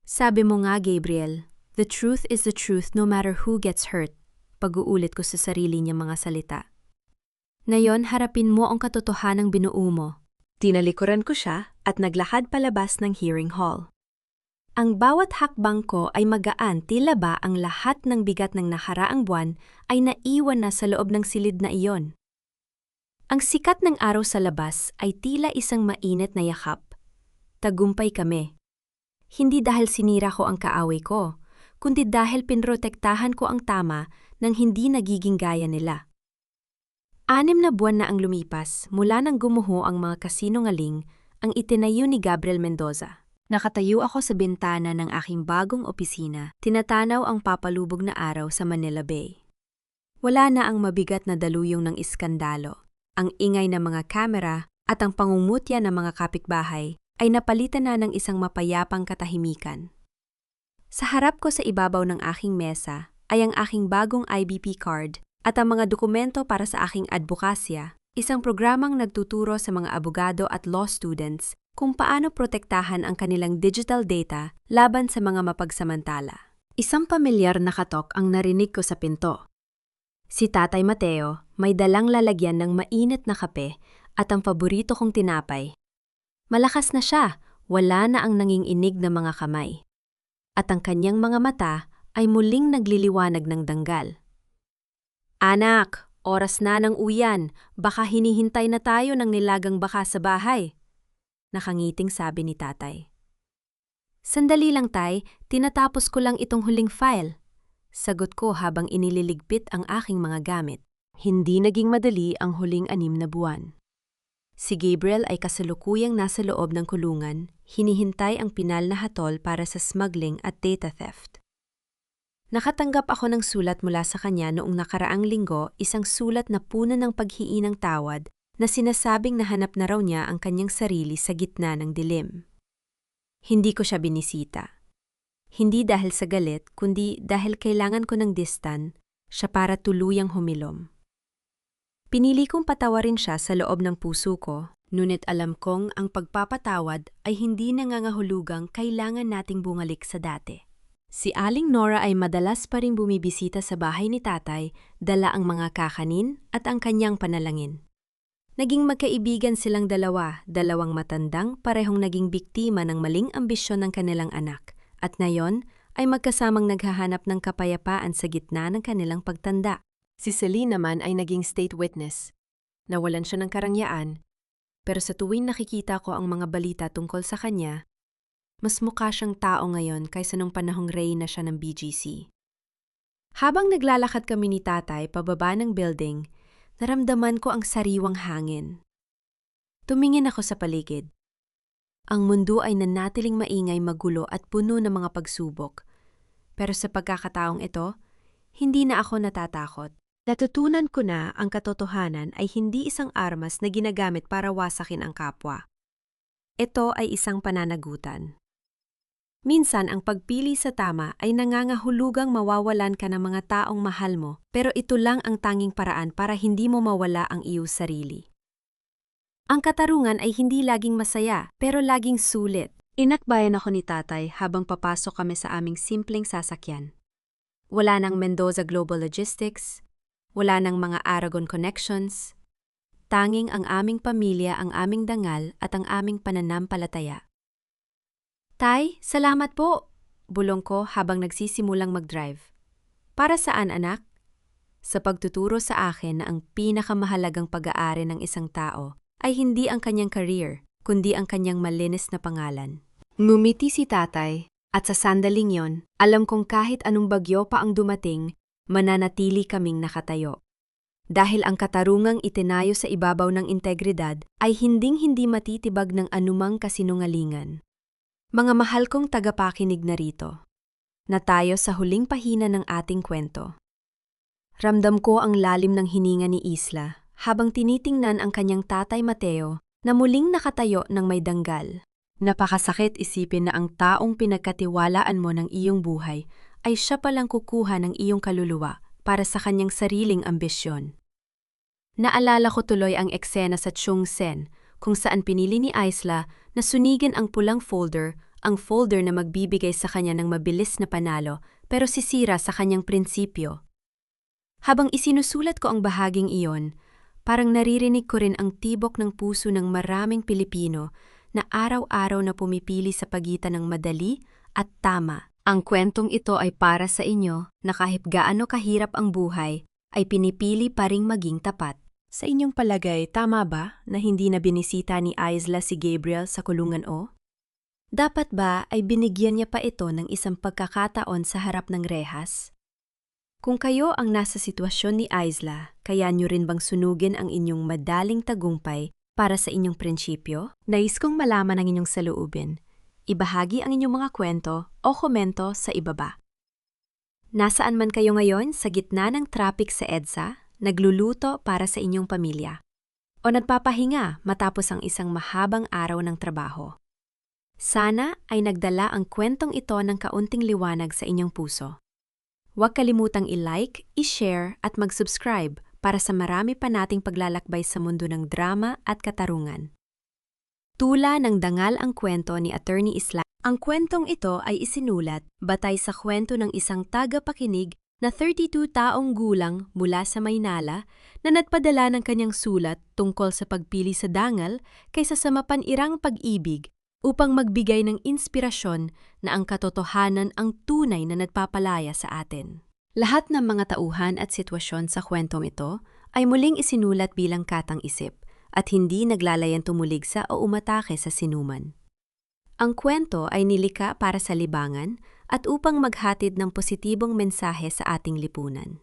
Sabi mo nga, Gabriel, the truth is the truth no matter who gets hurt. Pag-uulit ko sa sarili niyang mga salita. Ngayon, harapin mo ang katotohanang binuo mo. Tinalikuran ko siya at naglakad palabas ng hearing hall. Ang bawat hakbang ko ay magaan, tila ba ang lahat ng bigat ng nakaraang buwan ay naiwan na sa loob ng silid na iyon. Ang sikat ng araw sa labas ay tila isang mainit na yakap. Tagumpay kami. Hindi dahil sinira ko ang kaaway ko, kundi dahil pinrotektahan ko ang tama nang hindi nagiging gaya nila. 6 na buwan na ang lumipas mula nang gumuho ang mga kasinungaling ang itinayo ni Gabriel Mendoza. Nakatayo ako sa bintana ng aking bagong opisina, tinatanaw ang papalubog na araw sa Manila Bay. Wala na ang mabigat na daluyong ng iskandalo. Ang ingay ng mga kamera at ang pangungutya ng mga kapitbahay ay napalitan na ng isang mapayapang katahimikan. Sa harap ko sa ibabaw ng aking mesa ay ang aking bagong IBP card at ang mga dokumento para sa aking advokasya, isang programang nagtuturo sa mga abogado at law students kung paano protektahan ang kanilang digital data laban sa mga mapagsamantala. Isang pamilyar na katok ang narinig ko sa pinto. Si Tatay Mateo may dalang lalagyan ng mainit na kape at ang paborito kong tinapay. Malakas na siya, wala na ang nanginginig na mga kamay. At ang kanyang mga mata ay muling nagliliwanag ng danggal. Anak, oras na ng uyan, baka hinihintay na tayo ng nilagang baka sa bahay. Nakangiting sabi ni Tatay. Sandali lang, Tay, tinatapos ko lang itong huling file. Sagot ko habang inililigpit ang aking mga gamit. Hindi naging madali ang huling 6 na buwan. Si Gabriel ay kasalukuyang nasa loob ng kulungan, hinihintay ang pinal na hatol para sa smuggling at data theft. Nakatanggap ako ng sulat mula sa kanya noong nakaraang linggo, isang sulat na puno ng paghiinang tawad na sinasabing nahanap na raw niya ang kanyang sarili sa gitna ng dilim. Hindi ko siya binisita. Hindi dahil sa galit, kundi dahil kailangan ko ng distan, siya para tuluyang humilom. Pinili kong patawarin siya sa loob ng puso ko, ngunit alam kong ang pagpapatawad ay hindi nangangahulugang kailangan nating bumalik sa dati. Si Aling Nora ay madalas pa rin bumibisita sa bahay ni Tatay, dala ang mga kakanin at ang kanyang panalangin. Naging magkaibigan silang dalawang matandang parehong naging biktima ng maling ambisyon ng kanilang anak, at ngayon ay magkasamang naghahanap ng kapayapaan sa gitna ng kanilang pagtanda. Si Celine naman ay naging state witness. Nawalan siya ng karangyaan, pero sa tuwing nakikita ko ang mga balita tungkol sa kanya, mas mukha siyang tao ngayon kaysa nung panahong reyna siya ng BGC. Habang naglalakad kami ni Tatay pababa ng building, naramdaman ko ang sariwang hangin. Tumingin ako sa paligid. Ang mundo ay nanatiling maingay, magulo at puno ng mga pagsubok. Pero sa pagkakataong ito, hindi na ako natatakot. Natutunan ko na ang katotohanan ay hindi isang armas na ginagamit para wasakin ang kapwa. Ito ay isang pananagutan. Minsan ang pagpili sa tama ay nangangahulugang mawawalan ka ng mga taong mahal mo, pero ito lang ang tanging paraan para hindi mo mawala ang iyong sarili. Ang katarungan ay hindi laging masaya, pero laging sulit. Inakbayan ako ni Tatay habang papasok kami sa aming simpleng sasakyan. Wala nang Mendoza Global Logistics, wala nang mga Aragon Connections. Tanging ang aming pamilya, ang aming dangal at ang aming pananampalataya. Tay, salamat po! Bulong ko habang nagsisimulang mag-drive. Para saan, anak? Sa pagtuturo sa akin na ang pinakamahalagang pag-aari ng isang tao ay hindi ang kanyang career, kundi ang kanyang malinis na pangalan. Ngumiti si Tatay, at sa sandaling yon, alam kong kahit anong bagyo pa ang dumating, mananatili kaming nakatayo. Dahil ang katarungang itinayo sa ibabaw ng integridad ay hinding-hindi matitibag ng anumang kasinungalingan. Mga mahal kong tagapakinig na rito, na tayo sa huling pahina ng ating kwento. Ramdam ko ang lalim ng hininga ni Isla habang tinitingnan ang kanyang Tatay Mateo na muling nakatayo ng may danggal. Napakasakit isipin na ang taong pinagkatiwalaan mo ng iyong buhay ay siya palang kukuha ng iyong kaluluwa para sa kanyang sariling ambisyon. Naalala ko tuloy ang eksena sa Chungsen kung saan pinili ni Aisla na sunigin ang pulang folder, ang folder na magbibigay sa kanya ng mabilis na panalo pero sisira sa kanyang prinsipyo. Habang isinusulat ko ang bahaging iyon, parang naririnig ko rin ang tibok ng puso ng maraming Pilipino na araw-araw na pumipili sa pagitan ng madali at tama. Ang kwentong ito ay para sa inyo na kahit gaano kahirap ang buhay, ay pinipili pa ring maging tapat. Sa inyong palagay, tama ba na hindi na binisita ni Aisla si Gabriel sa kulungan O? Dapat ba ay binigyan niya pa ito ng isang pagkakataon sa harap ng rehas? Kung kayo ang nasa sitwasyon ni Aisla, kaya niyo rin bang sunugin ang inyong madaling tagumpay para sa inyong prinsipyo? Nais kong malaman ang inyong saloobin. Ibahagi ang inyong mga kwento o komento sa ibaba. Nasaan man kayo ngayon sa gitna ng traffic sa EDSA, nagluluto para sa inyong pamilya, o nagpapahinga matapos ang isang mahabang araw ng trabaho. Sana ay nagdala ang kwentong ito ng kaunting liwanag sa inyong puso. Huwag kalimutang i-like, i-share at mag-subscribe para sa marami pa nating paglalakbay sa mundo ng drama at katarungan. Tula ng dangal ang kwento ni Attorney Isla. Ang kwentong ito ay isinulat batay sa kwento ng isang tagapakinig na 32 taong gulang mula sa Maynala na nagpadala ng kanyang sulat tungkol sa pagpili sa dangal kaysa sa mapanirang pag-ibig upang magbigay ng inspirasyon na ang katotohanan ang tunay na nagpapalaya sa atin. Lahat ng mga tauhan at sitwasyon sa kwentong ito ay muling isinulat bilang katang-isip at hindi naglalayan tumuligsa o umatake sa sinuman. Ang kwento ay nilikha para sa libangan at upang maghatid ng positibong mensahe sa ating lipunan.